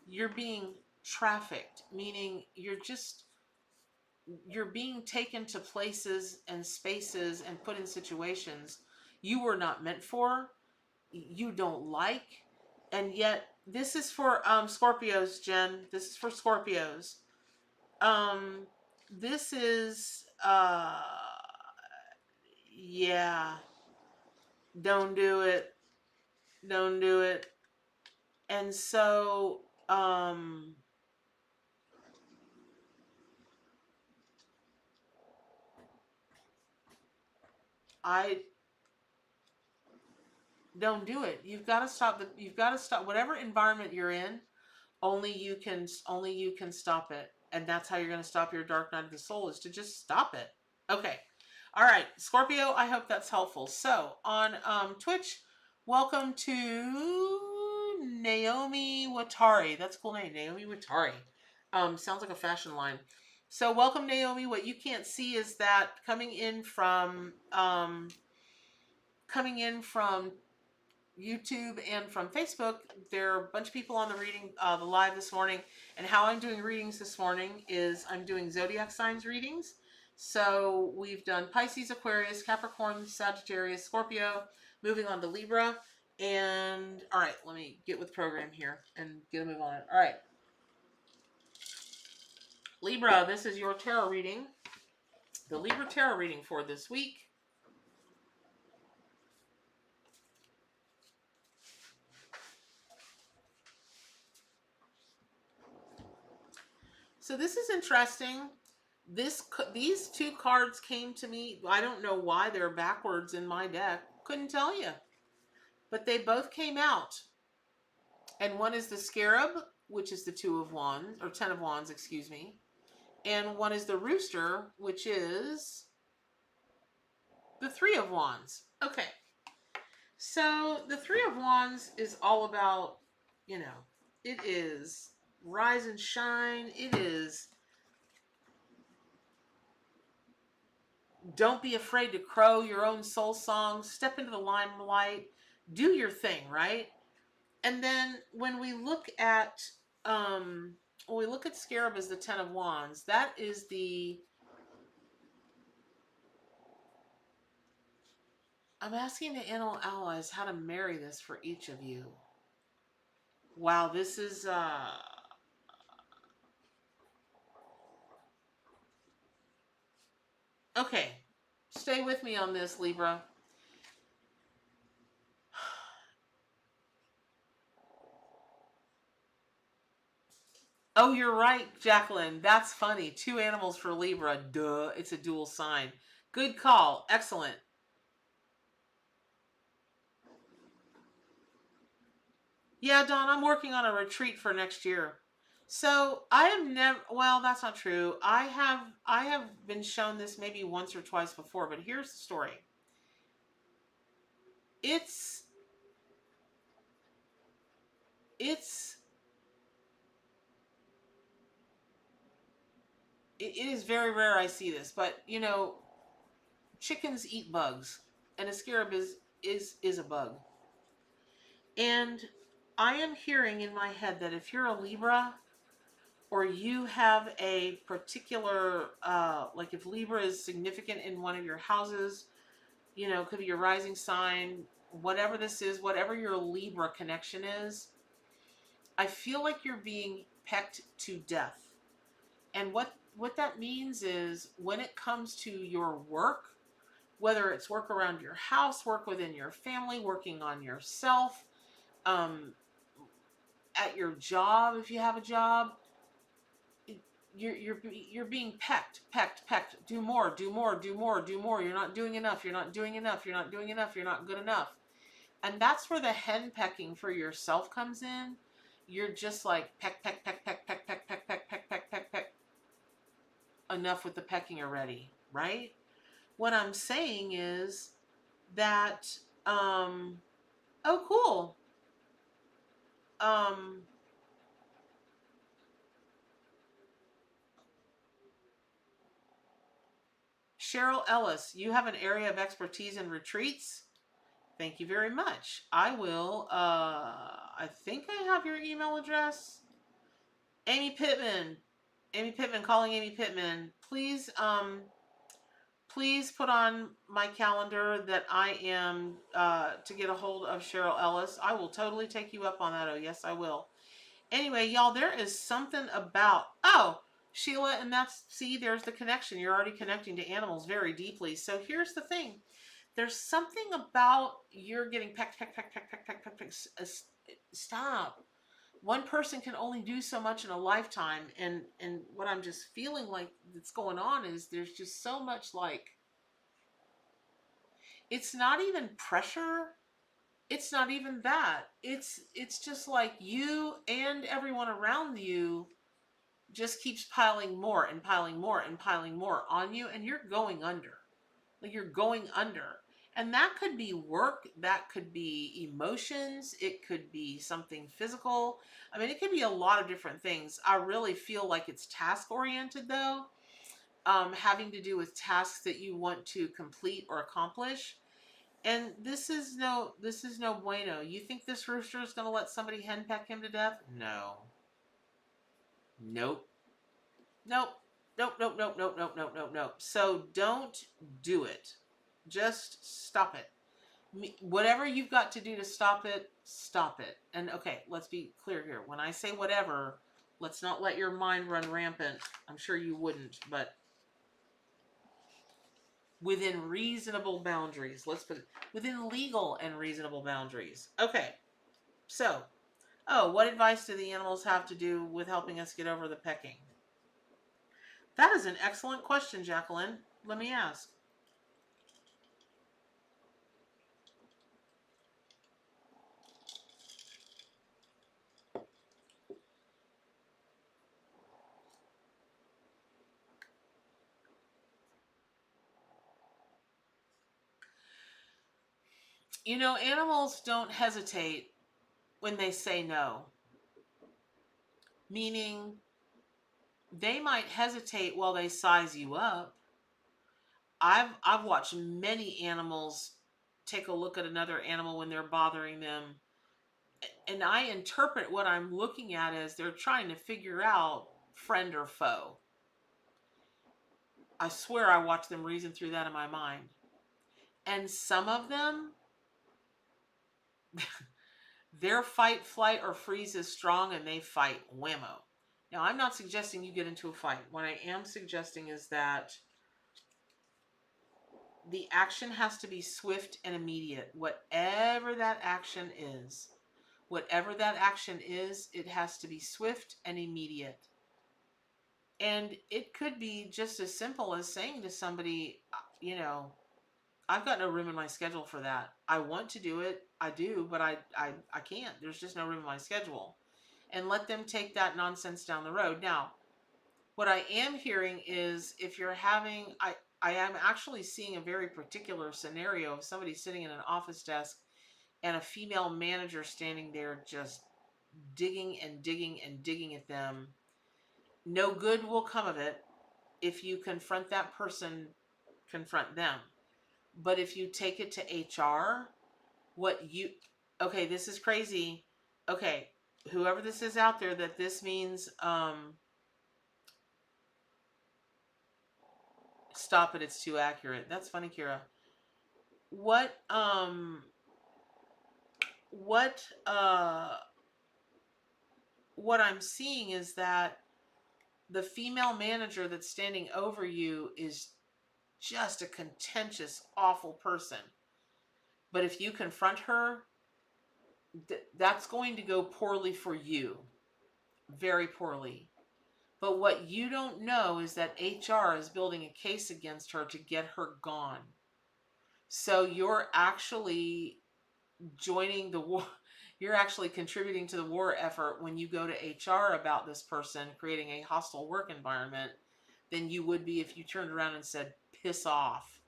You're being trafficked, meaning you're being taken to places and spaces and put in situations you were not meant for, you don't like, and yet this is for Scorpios, Jen. This is for Scorpios. This is yeah. Don't do it. Don't do it. And so I don't do it. You've got to stop you've got to stop whatever environment you're in. Only you can stop it. And that's how you're going to stop your dark night of the soul, is to just stop it. Okay. All right, Scorpio, I hope that's helpful. So on Twitch, welcome to Naomi Watari. That's a cool name, Naomi Watari. Sounds like a fashion line. So welcome, Naomi. What you can't see is that coming in from YouTube and from Facebook, there are a bunch of people on the the live this morning. And how I'm doing readings this morning is I'm doing zodiac signs readings. So we've done Pisces, Aquarius, Capricorn, Sagittarius, Scorpio, moving on to Libra. And all right, let me get with the program here and get a move on it. All right. Libra, this is your tarot reading. The Libra tarot reading for this week. So this is interesting. These two cards came to me. I don't know why they're backwards in my deck. Couldn't tell you. But they both came out. And one is the Scarab, which is the 2 of Wands, or 10 of Wands, excuse me. And one is the Rooster, which is the 3 of Wands. Okay. So the 3 of Wands is all about, it is rise and shine. It is don't be afraid to crow your own soul song, step into the limelight, do your thing, right? And then when we look at Scarab as the 10 of Wands, that is I'm asking the animal allies how to marry this for each of you. Wow, this is okay. Stay with me on this, Libra. Oh, you're right, Jacqueline. That's funny. 2 animals for Libra. Duh. It's a dual sign. Good call. Excellent. Yeah, Dawn, I'm working on a retreat for next year. So I have never, well, that's not true. I have been shown this maybe once or twice before, but here's the story. It is very rare I see this, but chickens eat bugs, and a scarab is a bug. And I am hearing in my head that if you're a Libra, or you have a particular, like if Libra is significant in one of your houses, could be your rising sign, whatever this is, whatever your Libra connection is, I feel like you're being pecked to death. And what that means is when it comes to your work, whether it's work around your house, work within your family, working on yourself, at your job, if you have a job, you're being pecked. Do more. You're not doing enough. You're not doing enough. You're not doing enough. You're not good enough. And that's where the hen pecking for yourself comes in. You're just like peck. Enough with the pecking already, right? What I'm saying is that, oh, cool. Cheryl Ellis, you have an area of expertise in retreats? Thank you very much. I will, I think I have your email address. Amy Pittman, calling Amy Pittman. Please put on my calendar that I am to get a hold of Cheryl Ellis. I will totally take you up on that. Oh, yes, I will. Anyway, y'all, there is something about, oh, Sheila, and there's the connection. You're already connecting to animals very deeply. So here's the thing. There's something about you're getting pecked. Stop. one person can only do so much in a lifetime. And what I'm just feeling like that's going on is there's just so much, like, it's not even pressure. It's not even that. It's just like you and everyone around you just keeps piling more and piling more and piling more on you, and you're going under. Like, you're going under. And that could be work, that could be emotions, it could be something physical. I mean, it could be a lot of different things. I really feel like it's task oriented though, having to do with tasks that you want to complete or accomplish. And this is no bueno. You think this rooster is going to let somebody henpeck him to death? No. Nope. Nope. Nope, nope, nope, nope, nope, nope, nope, nope. So don't do it. Just stop it. Whatever you've got to do to stop it, stop it. And okay, let's be clear here. When I say whatever, let's not let your mind run rampant. I'm sure you wouldn't, but within reasonable boundaries. Let's put it within legal and reasonable boundaries. Okay. So, what advice do the animals have to do with helping us get over the pecking? That is an excellent question, Jacqueline. Let me ask. You know, animals don't hesitate when they say no. Meaning, they might hesitate while they size you up. I've watched many animals take a look at another animal when they're bothering them, and I interpret what I'm looking at as they're trying to figure out friend or foe. I swear I watch them reason through that in my mind. And some of them, their fight, flight, or freeze is strong and they fight whammo. Now, I'm not suggesting you get into a fight. What I am suggesting is that the action has to be swift and immediate. Whatever that action is, it has to be swift and immediate. And it could be just as simple as saying to somebody, you know, I've got no room in my schedule for that. I want to do it. I do, but I can't. There's just no room in my schedule. And let them take that nonsense down the road. Now, what I am hearing is if you're having, I am actually seeing a very particular scenario of somebody sitting in an office desk and a female manager standing there just digging and digging and digging at them. No good will come of it. If you confront that person, confront them. But if you take it to HR, okay, this is crazy. Okay, whoever this is out there that this means, stop it, it's too accurate. That's funny, Kira. What I'm seeing is that the female manager that's standing over you is just a contentious, awful person. But if you confront her, that's going to go poorly for you. Very poorly. But what you don't know is that HR is building a case against her to get her gone. So you're actually joining the war. You're actually contributing to the war effort when you go to HR about this person creating a hostile work environment than you would be if you turned around and said, piss off,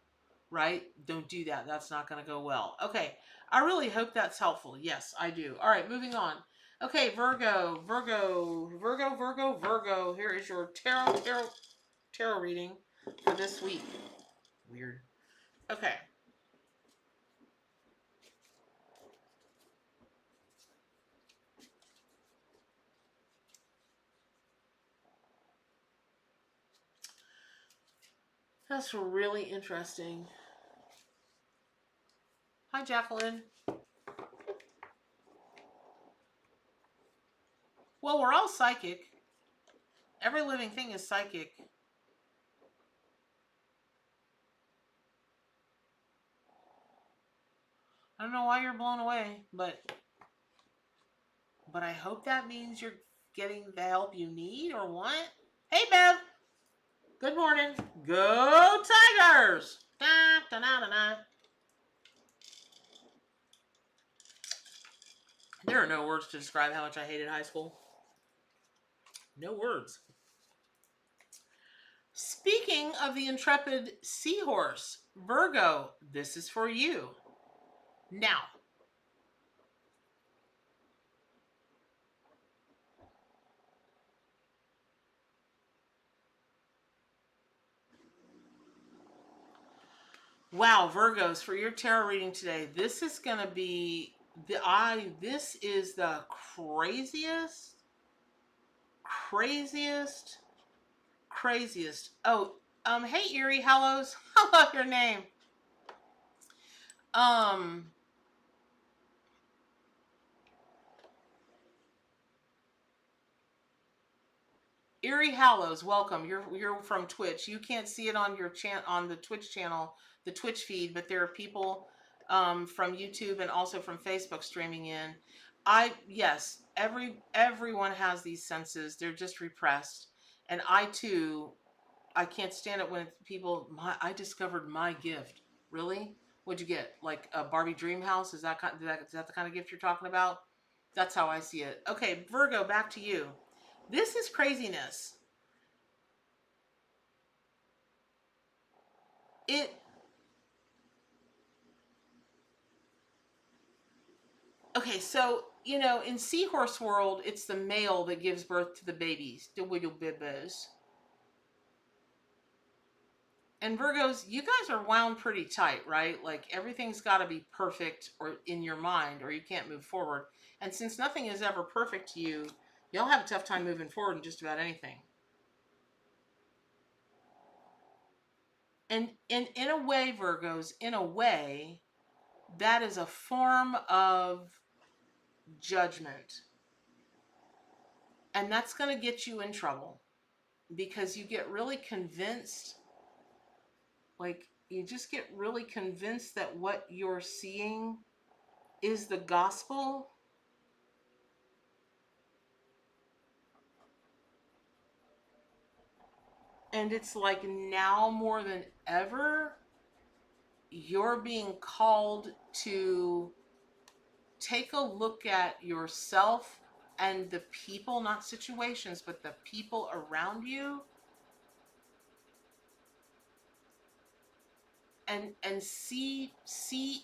right? Don't do that. That's not going to go well. Okay. I really hope that's helpful. Yes, I do. All right, moving on. Okay, Virgo. Here is your tarot reading for this week. Weird. Okay. That's really interesting. Hi, Jacqueline. Well, we're all psychic. Every living thing is psychic. I don't know why you're blown away, but but I hope that means you're getting the help you need or want. Hey, Bev. Good morning. Go Tigers. Da, da, da, da, da. There are no words to describe how much I hated high school. No words. Speaking of the intrepid seahorse, Virgo, this is for you. Now, wow, Virgos, for your tarot reading today, this is going to be this is the craziest. Oh, hey Erie Hallows. I love your name. Erie Hallows, welcome. You're from Twitch. You can't see it on your on the Twitch channel, the Twitch feed, but there are people from YouTube and also from Facebook streaming in. Yes, everyone has these senses. They're just repressed, and I too, I can't stand it when people. I discovered my gift. Really? What'd you get? Like a Barbie dream house? Is that the kind of gift you're talking about? That's how I see it. Okay, Virgo, back to you. This is craziness. Okay, so, in seahorse world, it's the male that gives birth to the babies, the little bibos. And Virgos, you guys are wound pretty tight, right? Like everything's got to be perfect or in your mind or you can't move forward. And since nothing is ever perfect to you, you'll have a tough time moving forward in just about anything. And in a way, Virgos, in a way, that is a form of judgment. And that's going to get you in trouble because you get really convinced, like you just get really convinced that what you're seeing is the gospel. And it's like now more than ever, you're being called to take a look at yourself and the people, not situations, but the people around you, and see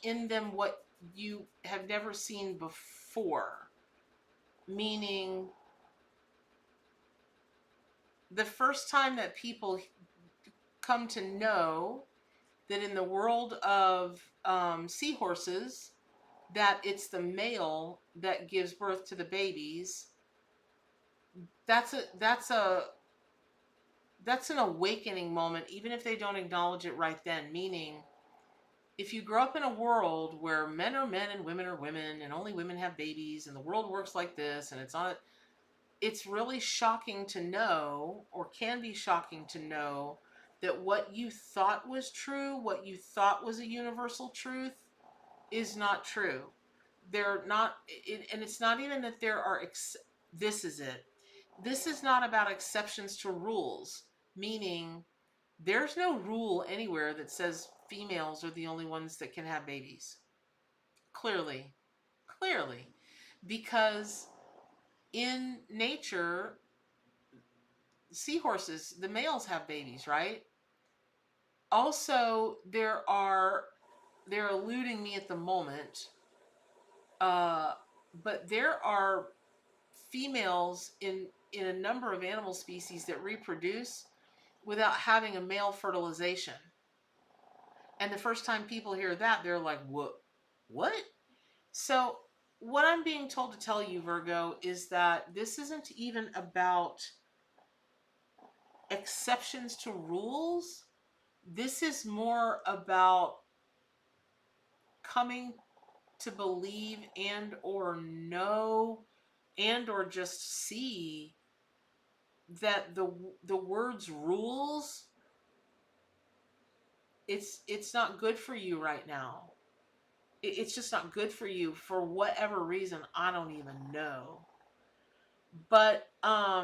in them what you have never seen before. Meaning, the first time that people come to know that in the world of seahorses, that it's the male that gives birth to the babies, that's an awakening moment, even if they don't acknowledge it right then. Meaning, if you grow up in a world where men are men and women are women and only women have babies and the world works like this and it's really shocking to know, or can be shocking to know, that what you thought was true, what you thought was a universal truth, is not true. They're not, and it's not even that there are, this is it. This is not about exceptions to rules, meaning there's no rule anywhere that says females are the only ones that can have babies. Clearly. Because in nature, seahorses, the males have babies, right? Also, they're eluding me at the moment, but there are females in a number of animal species that reproduce without having a male fertilization. And the first time people hear that, they're like, what? So what I'm being told to tell you, Virgo, is that this isn't even about exceptions to rules. This is more about coming to believe and or know and or just see that the words rules, it's not good for you right now. It's just not good for you for whatever reason. I don't even know. But, huh.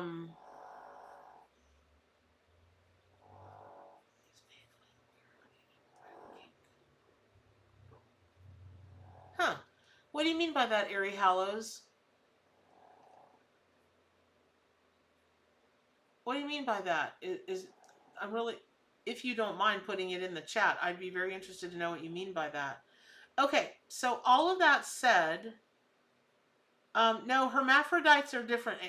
What do you mean by that, Airy Hallows? What do you mean by that? I'm really, if you don't mind putting it in the chat, I'd be very interested to know what you mean by that. Okay, so all of that said, no, hermaphrodites are different.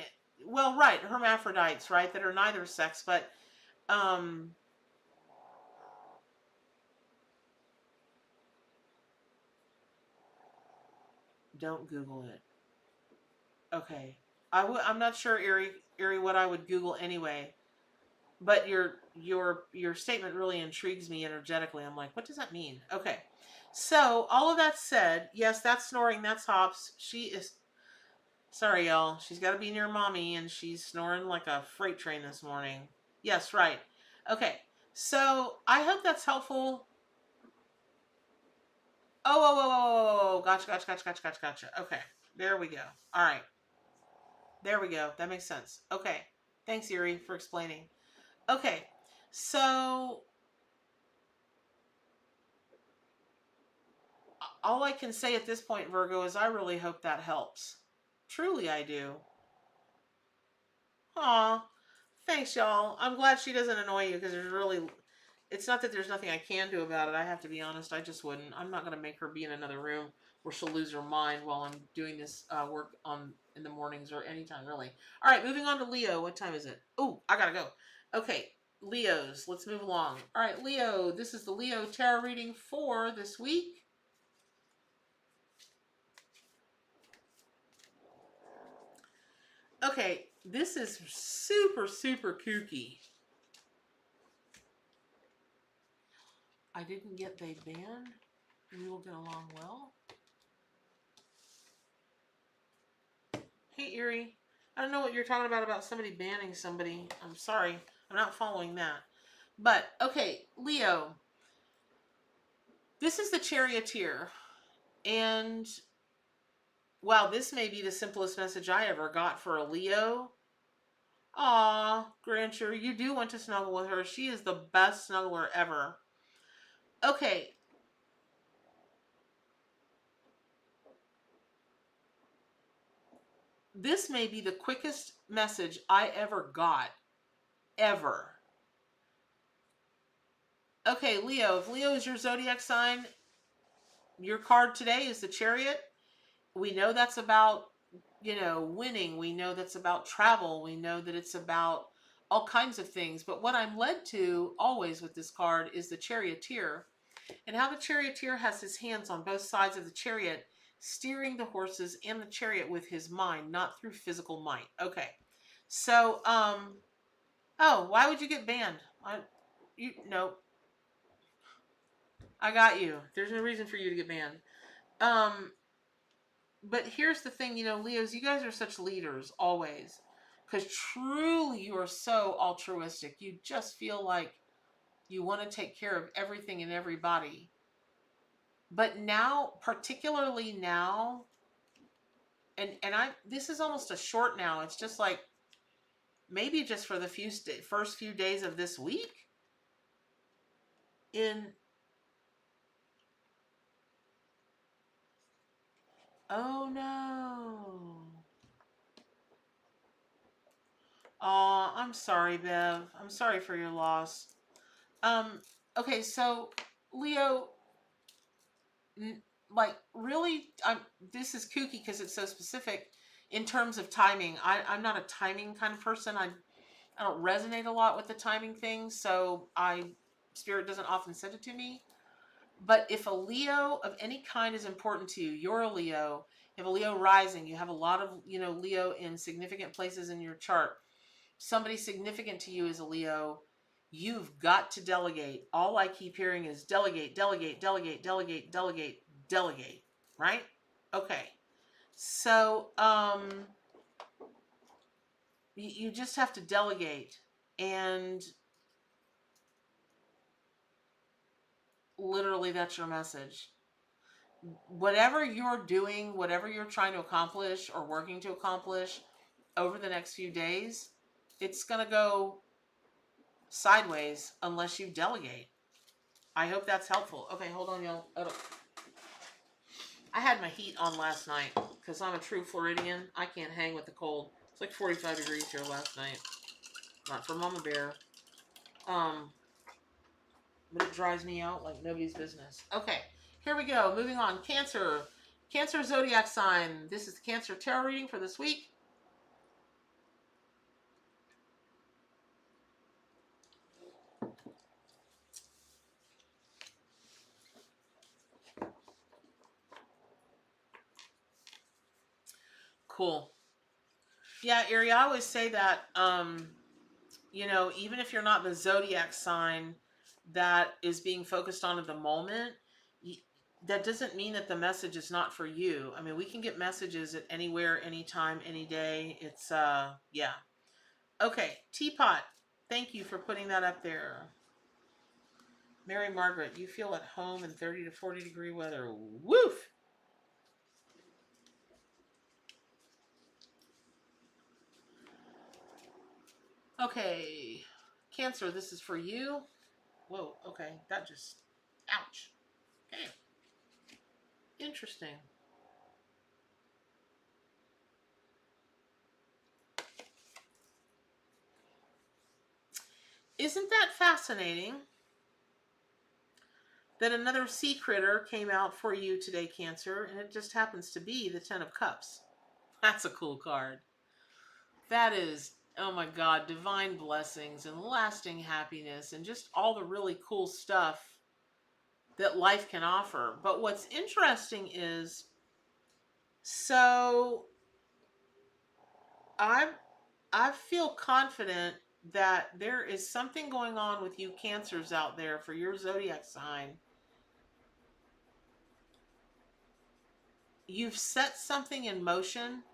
Well, right, hermaphrodites, right, that are neither sex, but um, don't Google it. Okay, I'm not sure, Erie, what I would Google anyway. But your statement really intrigues me energetically. I'm like, what does that mean? Okay, so all of that said, yes, that's snoring. That's Hops. She is. Sorry, y'all. She's got to be near mommy, and she's snoring like a freight train this morning. Yes, right. Okay, so I hope that's helpful. Oh, gotcha. Okay, there we go. All right, there we go. That makes sense. Okay, thanks, Erie, for explaining. Okay, so all I can say at this point, Virgo, is I really hope that helps. Truly, I do. Aw, thanks, y'all. I'm glad she doesn't annoy you because there's really, it's not that there's nothing I can do about it. I have to be honest. I just wouldn't. I'm not going to make her be in another room where she'll lose her mind while I'm doing this work on in the mornings or anytime, really. All right, moving on to Leo. What time is it? Oh, I got to go. Okay, Leos, let's move along. All right, Leo, this is the Leo tarot reading for this week. Okay, this is super kooky. I didn't get they banned. We will get along well. Hey, Erie. I don't know what you're talking about somebody banning somebody. I'm sorry. I'm not following that. But, okay, Leo. This is the Charioteer. And, wow, this may be the simplest message I ever got for a Leo. Aw, Grancher, you do want to snuggle with her. She is the best snuggler ever. Okay. This may be the quickest message I ever got. Ever. Okay, Leo. If Leo is your zodiac sign, your card today is the Chariot. We know that's about, winning. We know that's about travel. We know that it's about all kinds of things. But what I'm led to always with this card is the Charioteer, and how the Charioteer has his hands on both sides of the chariot, steering the horses and the chariot with his mind, not through physical might. Okay. So, oh, why would you get banned? No, I got you. There's no reason for you to get banned. But here's the thing, Leos, you guys are such leaders always, because truly you are so altruistic. You just feel like you want to take care of everything and everybody. But now, particularly now, and this is almost a short now. It's just like maybe just for the first few days of this week. Oh no. Oh, I'm sorry, Bev. I'm sorry for your loss. Okay, so Leo, like really, this is kooky because it's so specific in terms of timing. I'm not a timing kind of person. I don't resonate a lot with the timing thing, so Spirit doesn't often send it to me. But if a Leo of any kind is important to you, you're a Leo. You have a Leo rising. You have a lot of Leo in significant places in your chart. Somebody significant to you is a Leo. You've got to delegate. All I keep hearing is delegate, right? Okay. So, you just have to delegate, and literally that's your message. Whatever you're doing, whatever you're trying to accomplish or working to accomplish, over the next few days, it's going to go sideways unless you delegate. I hope that's helpful. Okay, hold on, y'all. I had my heat on last night because I'm a true Floridian. I can't hang with the cold. It's like 45 degrees here last night. Not for Mama Bear. But it dries me out like nobody's business. Okay, here we go. Moving on. Cancer. Cancer Zodiac Sign. This is the Cancer Tarot reading for this week. Cool. Yeah, Ari, I always say that, you know, even if you're not the zodiac sign that is being focused on at the moment, that doesn't mean that the message is not for you. I mean, we can get messages at anywhere, anytime, any day. It's, yeah. Okay, Teapot. Thank you for putting that up there. Mary Margaret, you feel at home in 30 to 40 degree weather. Woof! Okay, Cancer, this is for you. Whoa, okay, that just, ouch. Okay, interesting. Isn't that fascinating that another sea critter came out for you today, Cancer, and it just happens to be the 10 of Cups. That's a cool card. That is, oh my God, divine blessings and lasting happiness and just all the really cool stuff that life can offer. But what's interesting is, so I feel confident that there is something going on with you Cancers out there for your zodiac sign. You've set something in motion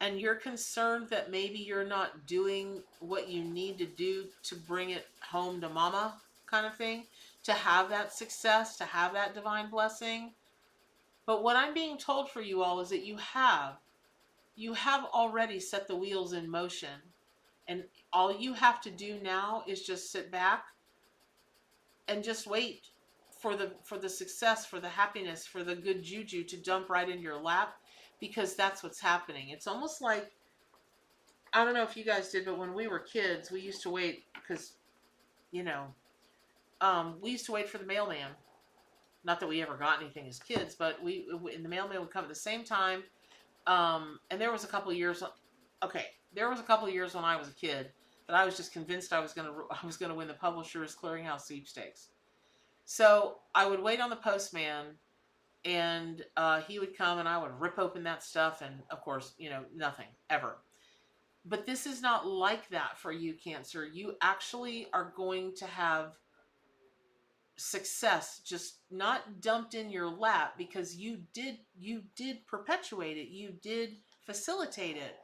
and you're concerned that maybe you're not doing what you need to do to bring it home to mama, kind of thing, to have that success, to have that divine blessing. But what I'm being told for you all is that you have already set the wheels in motion, and all you have to do now is just sit back and just wait for the success, for the happiness, for the good juju to dump right in your lap, because that's what's happening. It's almost like, I don't know if you guys did, but when we were kids, we used to wait because, you know, we used to wait for the mailman. Not that we ever got anything as kids, but the mailman would come at the same time. And there was a couple of years, there was a couple of years when I was a kid that I was just convinced I was gonna win the Publishers Clearinghouse sweepstakes. So I would wait on the postman, and he would come, and I would rip open that stuff, and of course, you know, nothing ever. But this is not like that for you, Cancer. You actually are going to have success, just not dumped in your lap, because you did perpetuate it, you did facilitate it,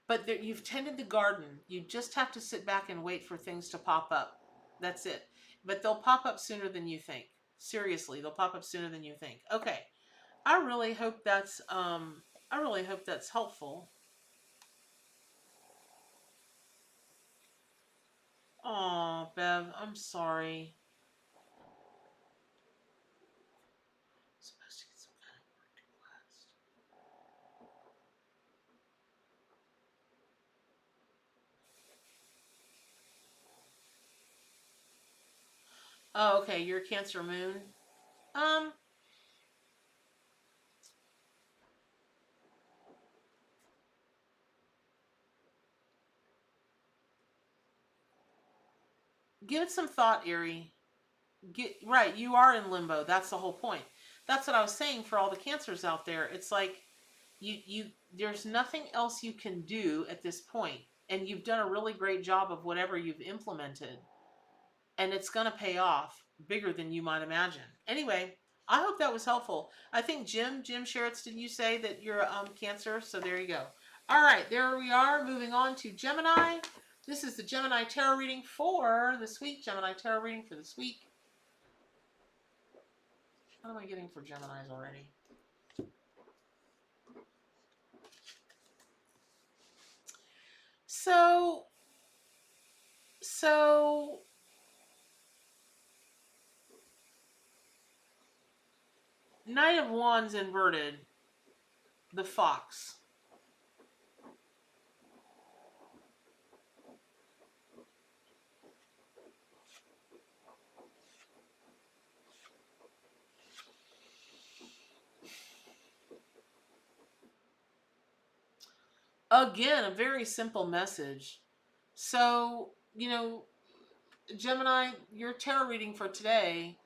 but there, you've tended the garden. You just have to sit back and wait for things to pop up. That's it. But they'll pop up sooner than you think. Seriously, they'll pop up sooner than you think. Okay, I really hope that's helpful. Oh, Bev, I'm sorry. I'm supposed to get some kind of work request. Oh, okay, you're Cancer Moon. Give it some thought, Erie. Right, you are in limbo. That's the whole point. That's what I was saying for all the Cancers out there. It's like there's nothing else you can do at this point, and you've done a really great job of whatever you've implemented, and it's going to pay off bigger than you might imagine. Anyway, I hope that was helpful. I think Jim Sheritz, did you say that you're Cancer? So there you go. All right, there we are. Moving on to Gemini. This is the Gemini tarot reading for this week. Gemini tarot reading for this week. What am I getting for Geminis already? So Knight of Wands inverted, the fox. Again, a very simple message. So, Gemini, your tarot reading for today,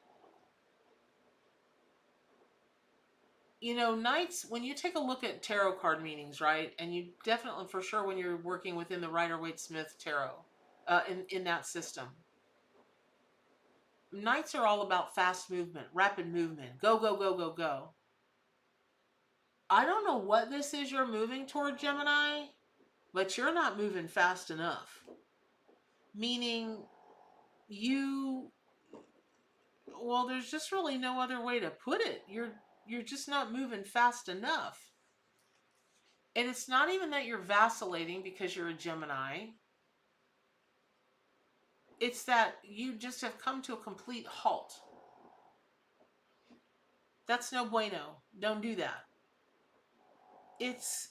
Knights, when you take a look at tarot card meanings, right? And you definitely, for sure, when you're working within the Rider Waite Smith tarot, in that system, Knights are all about fast movement, rapid movement, go, go, go, go, go. I don't know what this is you're moving toward, Gemini, but you're not moving fast enough. Meaning, well, there's just really no other way to put it. You're just not moving fast enough. And it's not even that you're vacillating because you're a Gemini. It's that you just have come to a complete halt. That's no bueno. Don't do that. It's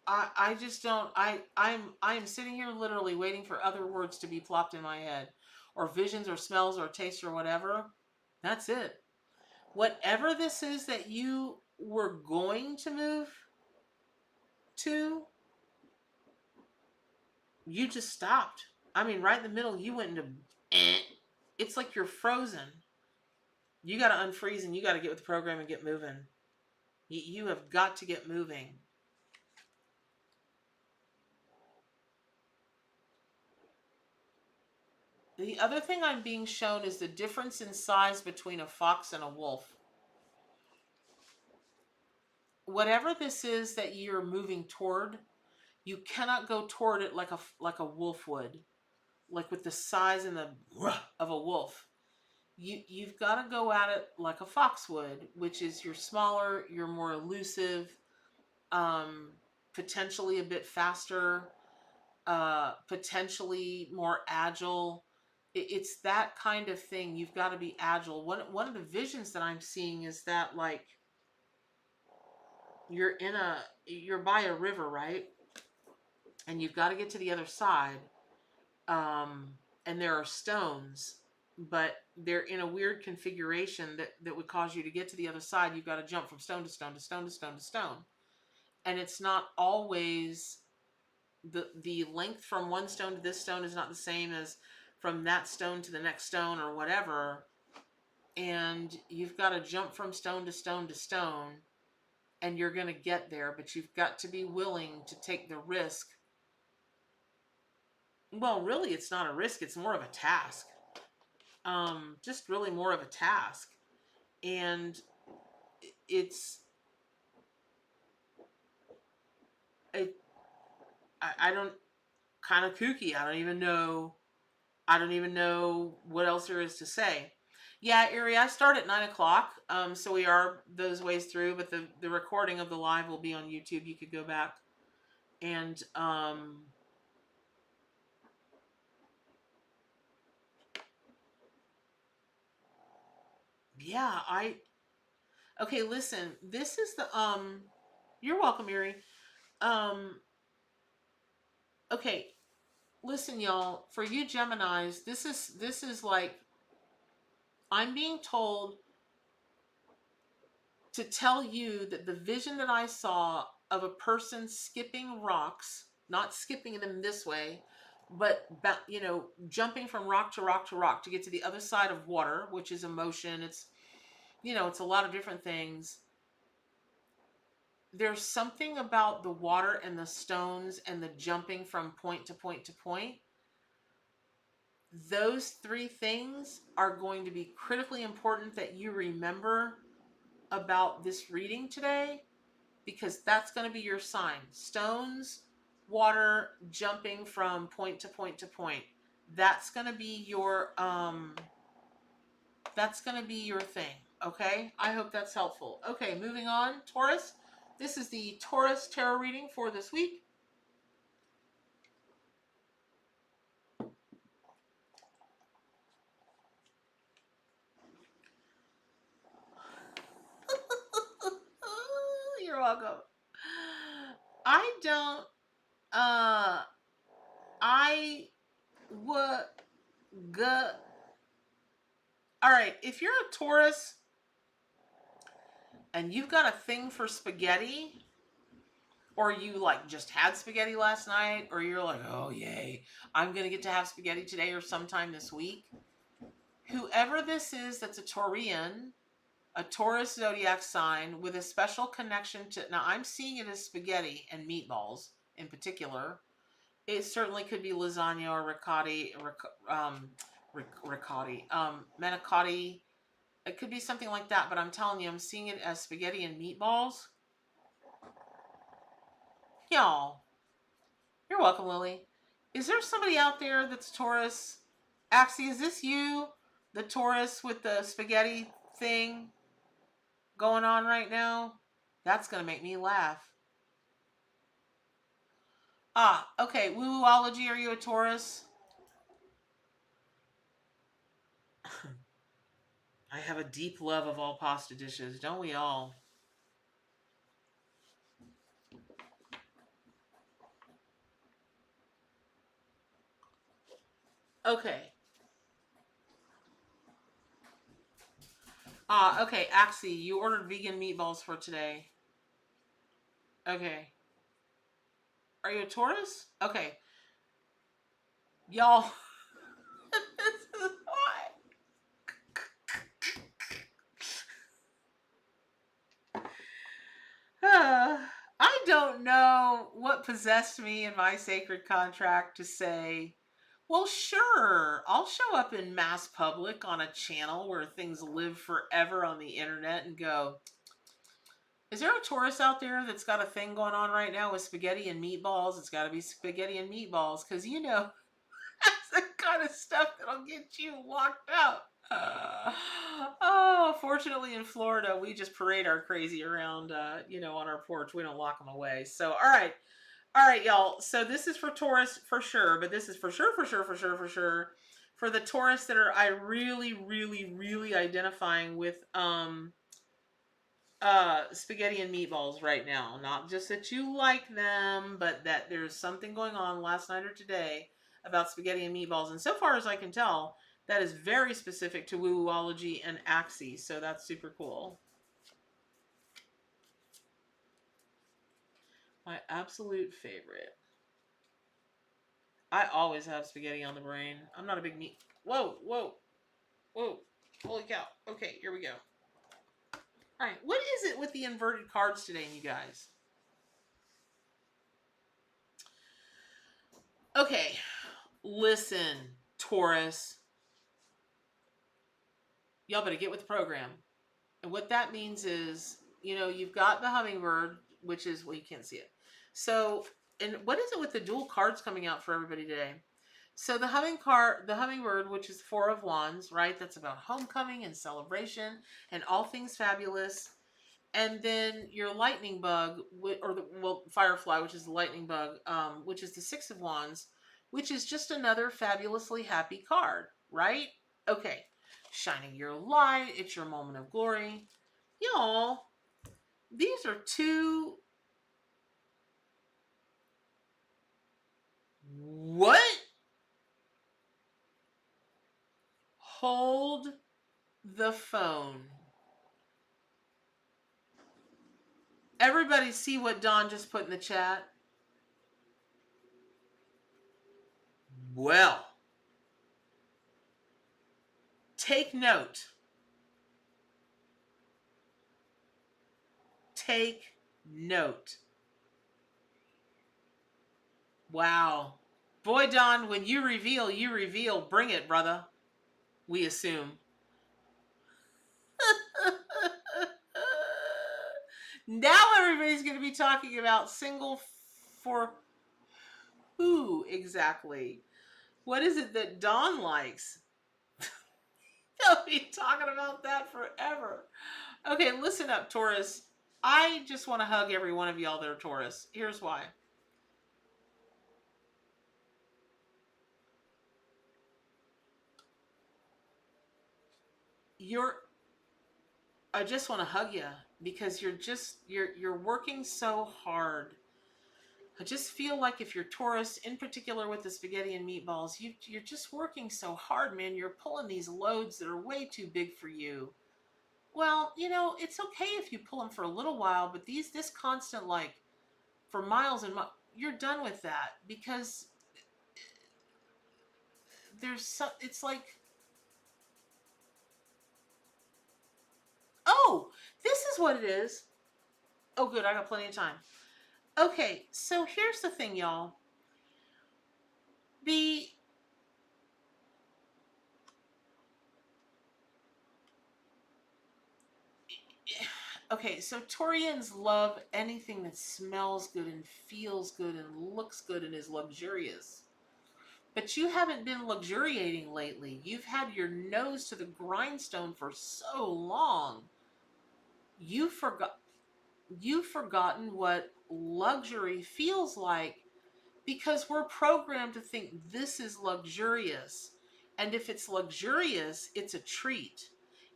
I just don't. I'm sitting here literally waiting for other words to be plopped in my head, or visions, or smells, or tastes, or whatever. That's it. Whatever this is that you were going to move to, you just stopped. I mean, right in the middle, you went into. It's like you're frozen. You got to unfreeze and you got to get with the program and get moving. You have got to get moving. The other thing I'm being shown is the difference in size between a fox and a wolf. Whatever this is that you're moving toward, you cannot go toward it like a wolf would, like with the size and the of a wolf. You've got to go at it like a fox would, which is you're smaller, you're more elusive, potentially a bit faster, potentially more agile. It's that kind of thing. You've got to be agile. One of the visions that I'm seeing is that, like, you're by a river, right? And you've got to get to the other side. And there are stones, but they're in a weird configuration that would cause you to get to the other side. You've got to jump from stone to stone to stone to stone to stone. And it's not always the length from one stone to this stone is not the same as from that stone to the next stone or whatever. And you've got to jump from stone to stone to stone, and you're going to get there, but you've got to be willing to take the risk. Well, really, it's not a risk. It's more of a task. Just really more of a task. And I don't, kind of kooky. I don't even know what else there is to say. Yeah, Aries, I start at 9 o'clock. So we are those ways through, but the recording of the live will be on YouTube. You could go back and, yeah, okay, listen, this is the, you're welcome, Erie. Okay, listen, y'all, for you Geminis, this is like, I'm being told to tell you that the vision that I saw of a person skipping rocks, not skipping them this way, but jumping from rock to rock to rock to get to the other side of water, which is emotion. It's, it's a lot of different things. There's something about the water and the stones and the jumping from point to point to point. Those three things are going to be critically important that you remember about this reading today, because that's going to be your sign. Stones, water jumping from point to point to point. That's going to be your thing. Okay, I hope that's helpful. Okay, moving on. Taurus, this is the Taurus tarot reading for this week. You're welcome. I don't I would go. All right, if you're a Taurus and you've got a thing for spaghetti, or you like just had spaghetti last night, or you're like, oh yay, I'm gonna get to have spaghetti today or sometime this week. Whoever this is that's a Taurian, a Taurus zodiac sign with a special connection to, now I'm seeing it as spaghetti and meatballs in particular. It certainly could be lasagna or manicotti. It could be something like that, but I'm telling you, I'm seeing it as spaghetti and meatballs. Y'all, you're welcome, Lily. Is there somebody out there that's Taurus? Axie, is this you? The Taurus with the spaghetti thing going on right now? That's going to make me laugh. Ah, okay. Woo-wooology, are you a Taurus? I have a deep love of all pasta dishes, don't we all? Okay. Okay, Axie, you ordered vegan meatballs for today. Okay. Are you a Taurus? Okay. Y'all, this is why. I don't know what possessed me in my sacred contract to say, well, sure, I'll show up in mass public on a channel where things live forever on the internet and go, is there a Taurus out there that's got a thing going on right now with spaghetti and meatballs? It's got to be spaghetti and meatballs because, you know, that's the kind of stuff that'll get you locked up. Oh, fortunately in Florida, we just parade our crazy around, on our porch. We don't lock them away. So, all right, y'all. So this is for Taurus for sure, but this is for sure for the Taurus that are I really identifying with spaghetti and meatballs right now. Not just that you like them, but that there's something going on last night or today about spaghetti and meatballs. And so far as I can tell, that is very specific to woo-wooology and Axie. So that's super cool. My absolute favorite. I always have spaghetti on the brain. I'm not a big meat. Whoa. Holy cow. Okay, here we go. All right, what is it with the inverted cards today, you guys? Okay, listen, Taurus. Y'all better get with the program. And what that means is, you've got the hummingbird, which is, well, you can't see it. So, and what is it with the dual cards coming out for everybody today? So the hummingbird, which is 4 of Wands, right? That's about homecoming and celebration and all things fabulous. And then your lightning bug, firefly, which is the lightning bug, which is the 6 of Wands, which is just another fabulously happy card, right? Okay. Shining your light. It's your moment of glory. Y'all, these are two... What? Hold the phone. Everybody see what Dawn just put in the chat? Well, take note. Take note. Wow. Boy, Dawn, when you reveal. Bring it, brother. We assume. Now everybody's going to be talking about single for Who exactly? What is it that Dawn likes? They'll be talking about that forever. Okay, listen up, Taurus. I just want to hug every one of y'all that are Taurus. Here's why. I just want to hug you because you're working so hard. I just feel like if you're Taurus, in particular with the spaghetti and meatballs, you're just working so hard, man. You're pulling these loads that are way too big for you. Well, it's okay if you pull them for a little while, but this constant, like, for miles and miles, you're done with that because it's like, oh, this is what it is. Oh, good, I got plenty of time. Okay, so here's the thing, y'all. The Okay, so Taurians love anything that smells good and feels good and looks good and is luxurious. But you haven't been luxuriating lately. You've had your nose to the grindstone for so long. You've forgotten what luxury feels like because we're programmed to think this is luxurious. And if it's luxurious, it's a treat.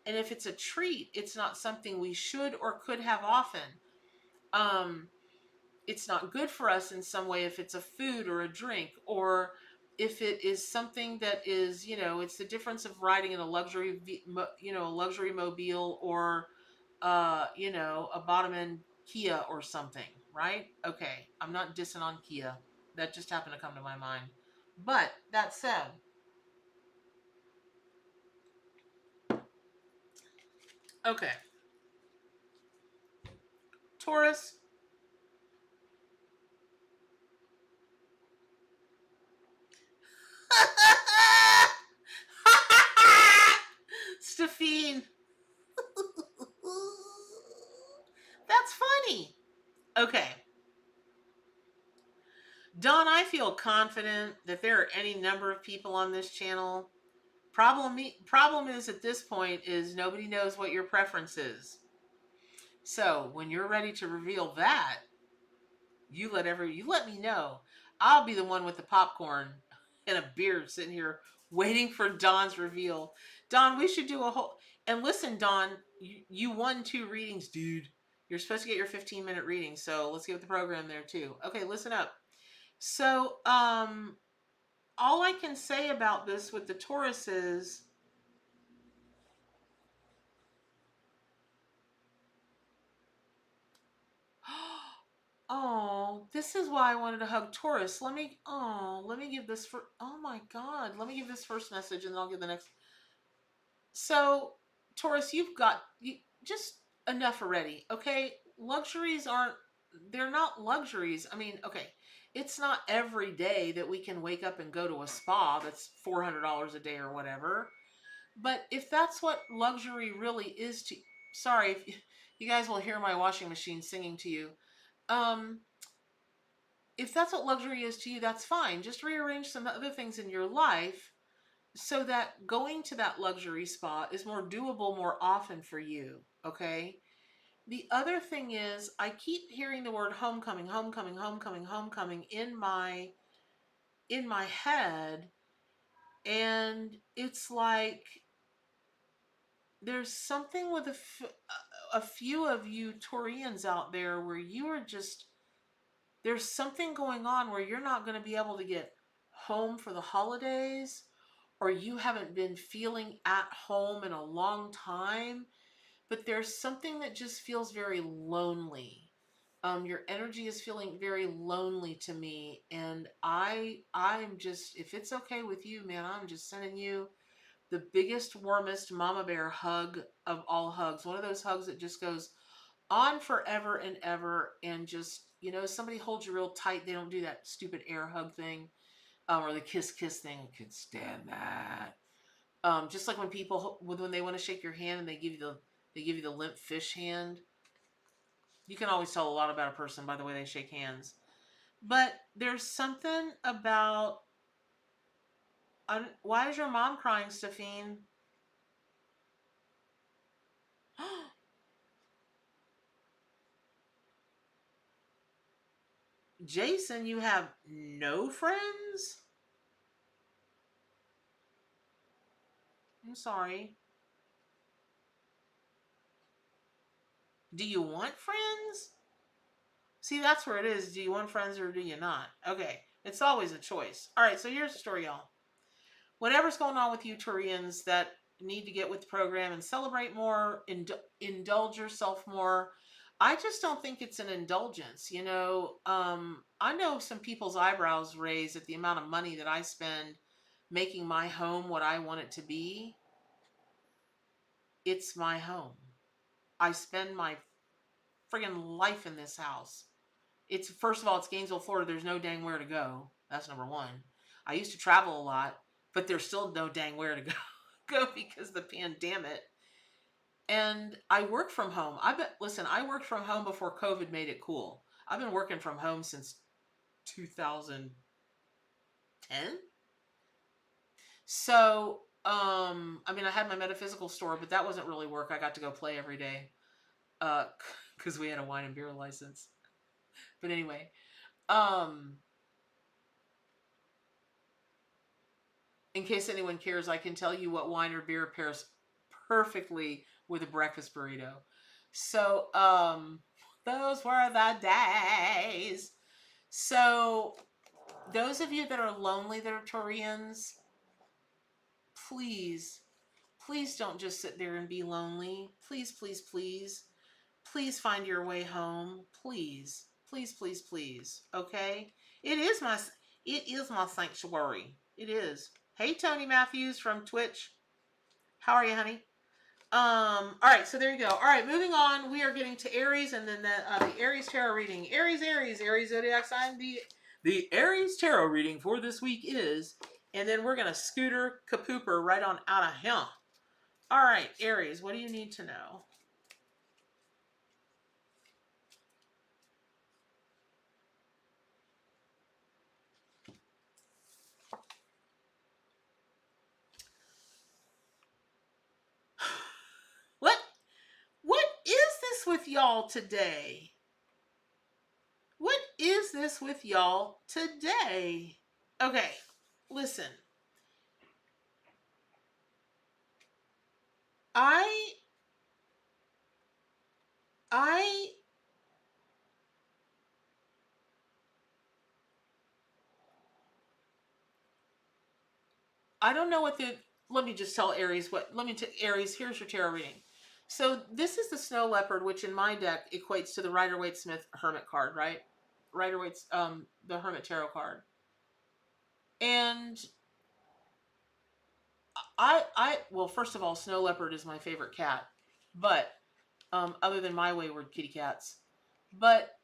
And if it's a treat, it's not something we should or could have often. It's not good for us in some way if it's a food or a drink, or if it is something that is, it's the difference of riding in a luxury mobile, or a bottom end Kia or something, right? Okay, I'm not dissing on Kia. That just happened to come to my mind. But that said, okay, Taurus, Stephine. That's funny. Okay. Dawn, I feel confident that there are any number of people on this channel. Problem is at this point is nobody knows what your preference is. So when you're ready to reveal that, you let me know. I'll be the one with the popcorn and a beer sitting here waiting for Dawn's reveal. Dawn, we should do a whole, and listen, Dawn, you won 2 readings, dude. You're supposed to get your 15-minute reading, so let's get with the program there too. Okay, listen up. So, all I can say about this with the Taurus is, oh, this is why I wanted to hug Taurus. Let me give this oh my God, let me give this first message and then I'll give the next. So, Taurus, you've got just enough already, okay? They're not luxuries. I mean, okay, it's not every day that we can wake up and go to a spa that's $400 a day or whatever. But if that's what luxury really is to, sorry, if you guys will hear my washing machine singing to you. If that's what luxury is to you, that's fine. Just rearrange some other things in your life so that going to that luxury spa is more doable more often for you, okay? The other thing is, I keep hearing the word homecoming, homecoming, homecoming, homecoming in my head, and it's like there's something with a few of you Taurians out there where you are just, there's something going on where you're not going to be able to get home for the holidays, or you haven't been feeling at home in a long time, but there's something that just feels very lonely. Your energy is feeling very lonely to me, and I'm just, if it's okay with you, man, I'm just sending you the biggest, warmest mama bear hug of all hugs. One of those hugs that just goes on forever and ever, and just, somebody holds you real tight. They don't do that stupid air hug thing, or the kiss thing. I could stand that. Just like when people, when they want to shake your hand and they give you the limp fish hand. You can always tell a lot about a person by the way they shake hands. But there's something about, why is your mom crying, Stephine? Jason, you have no friends? I'm sorry. Do you want friends? See, that's where it is. Do you want friends or do you not? Okay. It's always a choice. All right. So here's the story, y'all. Whatever's going on with you, Turians, that need to get with the program and celebrate more, indulge yourself more. I just don't think it's an indulgence. I know some people's eyebrows raise at the amount of money that I spend making my home what I want it to be. It's my home. I spend my friggin' life in this house. It's, first of all, it's Gainesville, Florida. There's no dang where to go. That's number one. I used to travel a lot, but there's still no dang where to go because of the pandemic. And I work from home. I worked from home before COVID made it cool. I've been working from home since 2010. So, I had my metaphysical store, but that wasn't really work. I got to go play every day, because we had a wine and beer license. But anyway, in case anyone cares, I can tell you what wine or beer pairs perfectly with a breakfast burrito. So, those were the days. So, those of you that are lonely, that are Taurians, please, please don't just sit there and be lonely. Please, please, please. Please find your way home. Please. Please, please, please. Okay? It is my sanctuary. It is. Hey, Tony Matthews from Twitch. How are you, honey? All right, so there you go. All right, moving on. We are getting to Aries, and then the Aries tarot reading. Aries zodiac sign. The Aries tarot reading for this week is, and then we're gonna scooter kapooper right on out of him. All right, Aries, what do you need to know? What is this with y'all today? What is this with y'all today? Okay, listen. I don't know what let me just tell Aries Aries, here's your tarot reading. So this is the snow leopard, which in my deck equates to the Rider Waite Smith hermit card, right? Rider Waite's the hermit tarot card. And well, first of all, snow leopard is my favorite cat, but other than my wayward kitty cats. But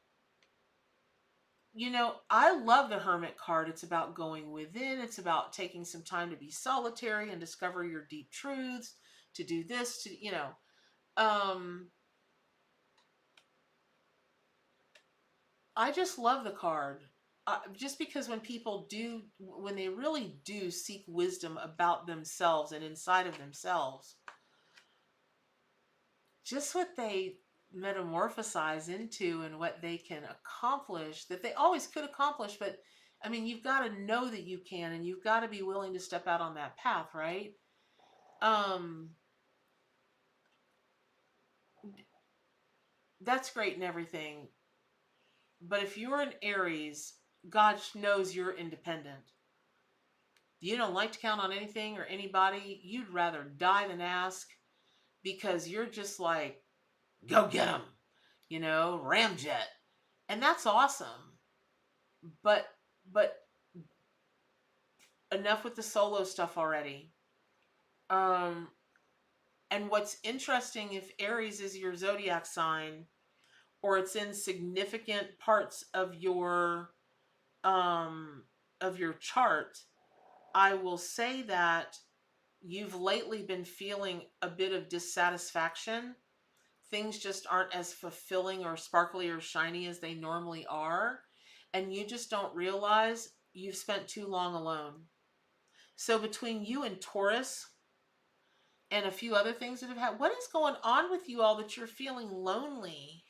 I love the hermit card. It's about going within. It's about taking some time to be solitary and discover your deep truths, to do this, I just love the card. Just because when they really do seek wisdom about themselves and inside of themselves, just what they metamorphosize into and what they can accomplish that they always could accomplish, but you've got to know that you can, and you've got to be willing to step out on that path, right? That's great and everything, but if you're an Aries, God knows you're independent. You don't like to count on anything or anybody. You'd rather die than ask, because you're just like, go get them, ramjet. And that's awesome. But enough with the solo stuff already. And what's interesting, if Aries is your zodiac sign, or it's in significant parts of your chart, I will say that you've lately been feeling a bit of dissatisfaction. Things just aren't as fulfilling or sparkly or shiny as they normally are. and you just don't realize you've spent too long alone. So between you and Taurus and a few other things that have happened, what is going on with you all that you're feeling lonely?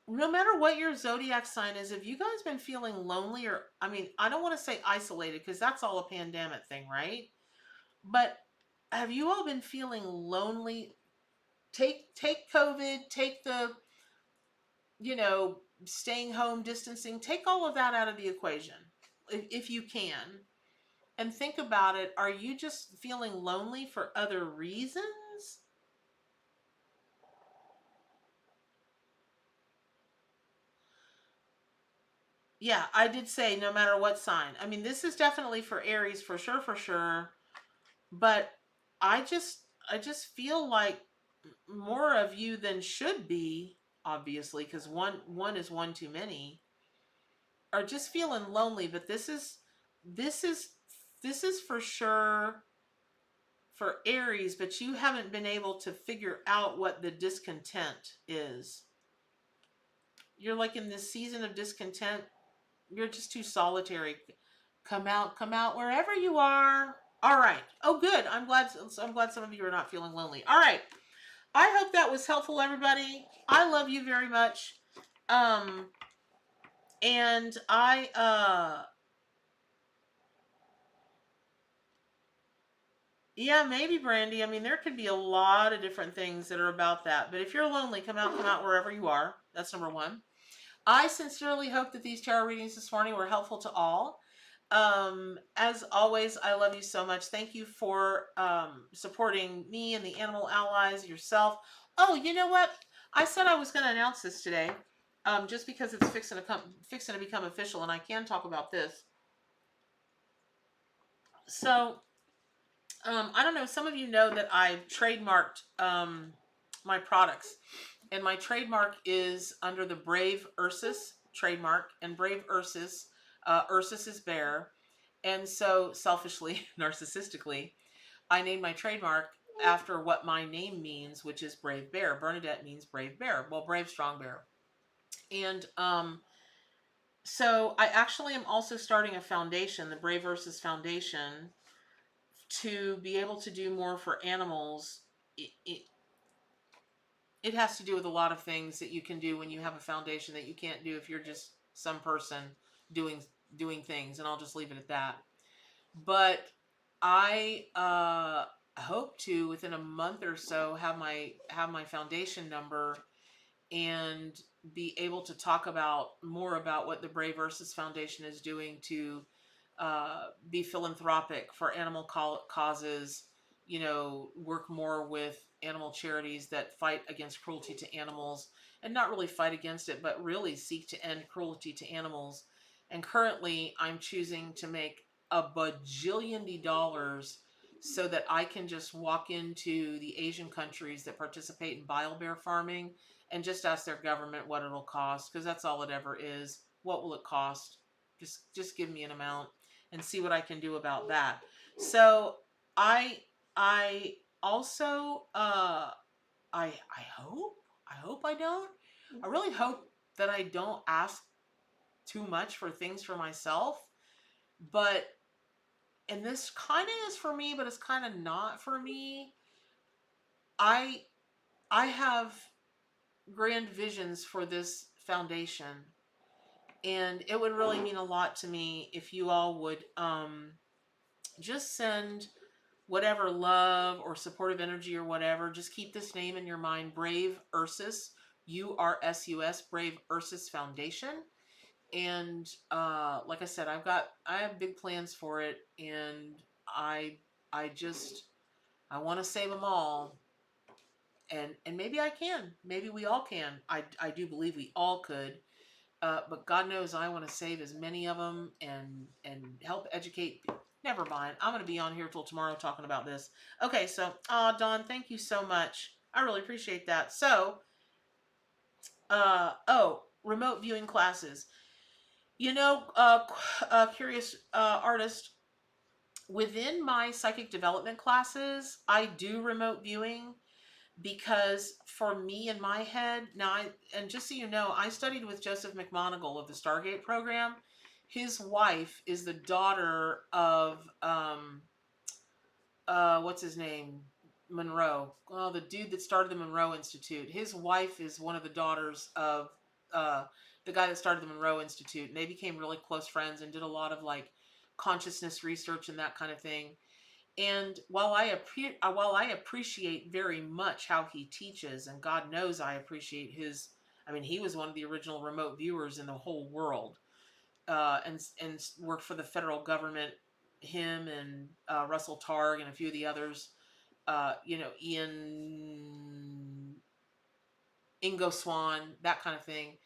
No matter what your zodiac sign is, have you guys been feeling lonely, or, I mean, I don't want to say isolated because that's all a pandemic thing, right? But have you all been feeling lonely? Take COVID, take the, staying home, distancing, take all of that out of the equation if you can. And think about it. Are you just feeling lonely for other reasons? Yeah, I did say no matter what sign. I mean, this is definitely for Aries for sure, for sure. But I just feel like more of you than should be, obviously, because one is one too many, are just feeling lonely. But this is for sure for Aries, but you haven't been able to figure out what the discontent is. You're like in this season of discontent. You're just too solitary. Come out wherever you are. All right. Oh, good. I'm glad some of you are not feeling lonely. All right. I hope that was helpful, everybody. I love you very much. And yeah, maybe Brandy. I mean, there could be a lot of different things that are about that. But if you're lonely, come out wherever you are. That's number one. I sincerely hope that these tarot readings this morning were helpful to all. As always, I love you so much. Thank you for supporting me and the animal allies, yourself. Oh, you know what? I said I was going to announce this today, just because it's fixing to become official, and I can talk about this. So, I don't know. Some of you know that I've trademarked my products, and my trademark is under the Brave Ursus trademark, and Brave Ursus. Ursus is bear. And so selfishly, narcissistically, I named my trademark after what my name means, which is brave bear. Bernadette means brave bear. Well, brave, strong bear. And so I actually am also starting a foundation, the Brave Ursus Foundation, to be able to do more for animals. It has to do with a lot of things that you can do when you have a foundation that you can't do if you're just some person doing things, and I'll just leave it at that. But I hope to, within a month or so, have my foundation number and be able to talk more about what the Brave Ursus Foundation is doing to be philanthropic for animal causes. Work more with animal charities that fight against cruelty to animals, and not really fight against it, but really seek to end cruelty to animals. And currently, I'm choosing to make a bajillion dollars so that I can just walk into the Asian countries that participate in bile bear farming and just ask their government what it'll cost, because that's all it ever is. What will it cost? Just give me an amount and see what I can do about that. So I also I hope I don't. I really hope that I don't ask too much for things for myself. But, and this kind of is for me, but it's kind of not for me. I have grand visions for this foundation, and it would really mean a lot to me if you all would just send whatever love or supportive energy or whatever. Just keep this name in your mind: Brave Ursus, URSUS, Brave Ursus Foundation. And like I said, I have big plans for it, and I want to save them all, and maybe I can, maybe we all can. I do believe we all could, but God knows I want to save as many of them and help educate. Never mind, I'm going to be on here till tomorrow talking about this. Okay, so Dawn, thank you so much. I really appreciate that. So remote viewing classes. Curious artist, within my psychic development classes, I do remote viewing. because for me in my head, and just so you know, I studied with Joseph McMoneagle of the Stargate program. His wife is the daughter of, what's his name? Monroe. Well, the dude that started the Monroe Institute. His wife is one of the daughters of the guy that started the Monroe Institute. And they became really close friends and did a lot of like consciousness research and that kind of thing. And while I appreciate very much how he teaches, and God knows I appreciate his, I mean, he was one of the original remote viewers in the whole world, and worked for the federal government. Him and Russell Targ and a few of the others, Ingo Swan, that kind of thing.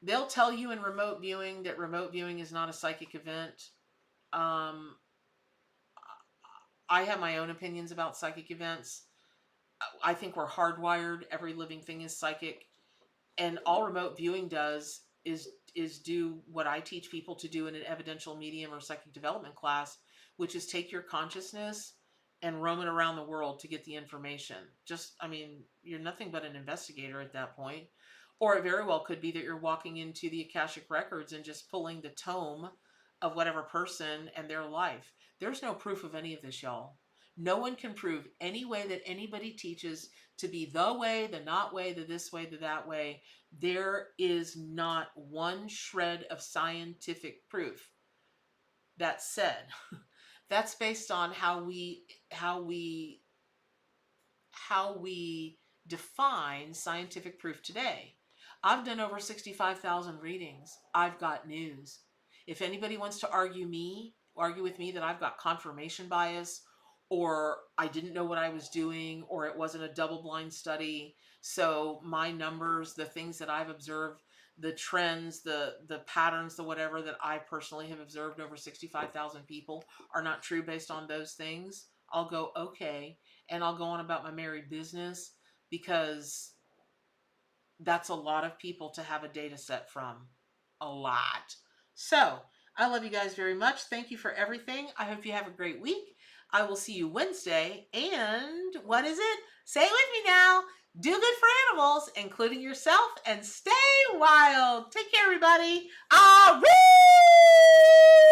They'll tell you in remote viewing that remote viewing is not a psychic event. I have my own opinions about psychic events. I think we're hardwired. Every living thing is psychic. And all remote viewing does is do what I teach people to do in an evidential medium or psychic development class, which is take your consciousness and roam it around the world to get the information. You're nothing but an investigator at that point. Or it very well could be that you're walking into the Akashic Records and just pulling the tome of whatever person and their life. There's no proof of any of this, y'all. No one can prove any way that anybody teaches to be the way, the not way, the this way, the that way. There is not one shred of scientific proof. That said, that's based on how we define scientific proof today. I've done over 65,000 readings. I've got news. If anybody wants to argue with me that I've got confirmation bias, or I didn't know what I was doing, or it wasn't a double-blind study, so my numbers, the things that I've observed, the trends, the patterns, the whatever that I personally have observed over 65,000 people are not true based on those things, I'll go, okay, and I'll go on about my merry business, because that's a lot of people to have a data set from. A lot. So, I love you guys very much. Thank you for everything. I hope you have a great week. I will see you Wednesday. And what is it? Say it with me now. Do good for animals, including yourself, and stay wild. Take care, everybody. Aries!